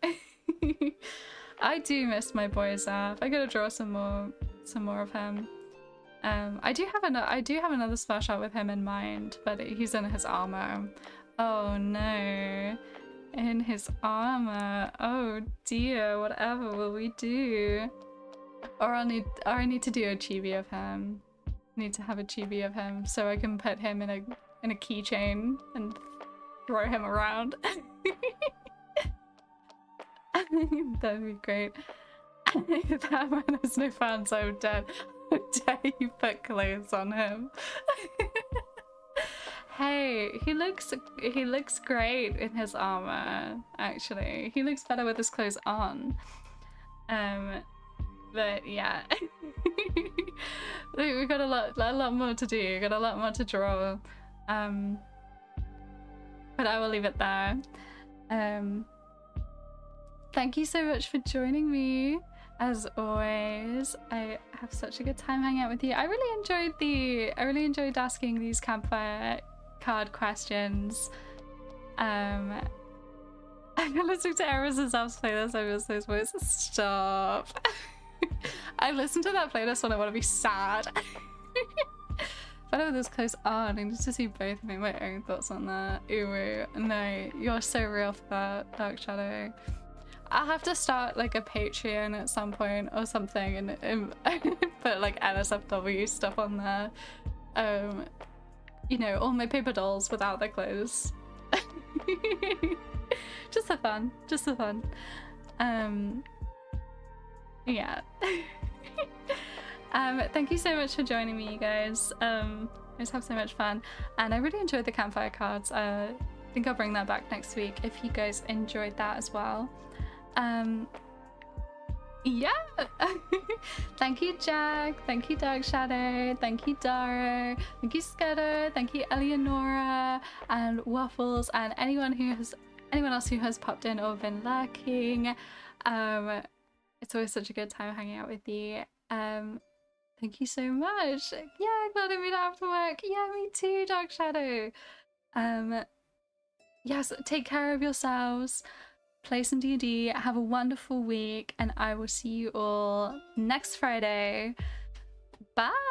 I do miss my boy Zaf. I gotta draw some more of him. I do have another splash art with him in mind, but he's in his armor. Oh no. In his armor. Oh dear, whatever will we do? Or I need to do a chibi of him. I need to have a chibi of him so I can put him in in a keychain and throw him around. That'd be great. That man has no fans, I'm dead. How dare you put clothes on him? Hey, he looks great in his armor, actually. He looks better with his clothes on. But yeah. We've got a lot more to do, got a lot more to draw. But I will leave it there. Thank you so much for joining me. As always, I have such a good time hanging out with you. I really enjoyed asking these campfire card questions. I'm listening to Eris and Zaf's playlist. I miss those voices. Stop. I listen to that playlist when I want to be sad. But with this close on, I need to see both of them. My own thoughts on that. Ooh, no, you're so real for that, Dark Shadow. I'll have to start like a Patreon at some point or something and put like NSFW stuff on there. You know, all my paper dolls without their clothes. Just for fun, just for fun. Yeah. Thank you so much for joining me, you guys. I just have so much fun, and I really enjoyed the campfire cards. I think I'll bring that back next week if you guys enjoyed that as well. Yeah. Thank you, Jack. Thank you, Dark Shadow. Thank you, Dara. Thank you, Scudder. Thank you, Eleonora and Waffles, and anyone else who has popped in or been lurking. It's always such a good time hanging out with you. Thank you so much. Yeah, glad I made it after work. Yeah, me too, Dark Shadow. Yes, take care of yourselves. Play some D&D. Have a wonderful week, and I will see you all next Friday. Bye.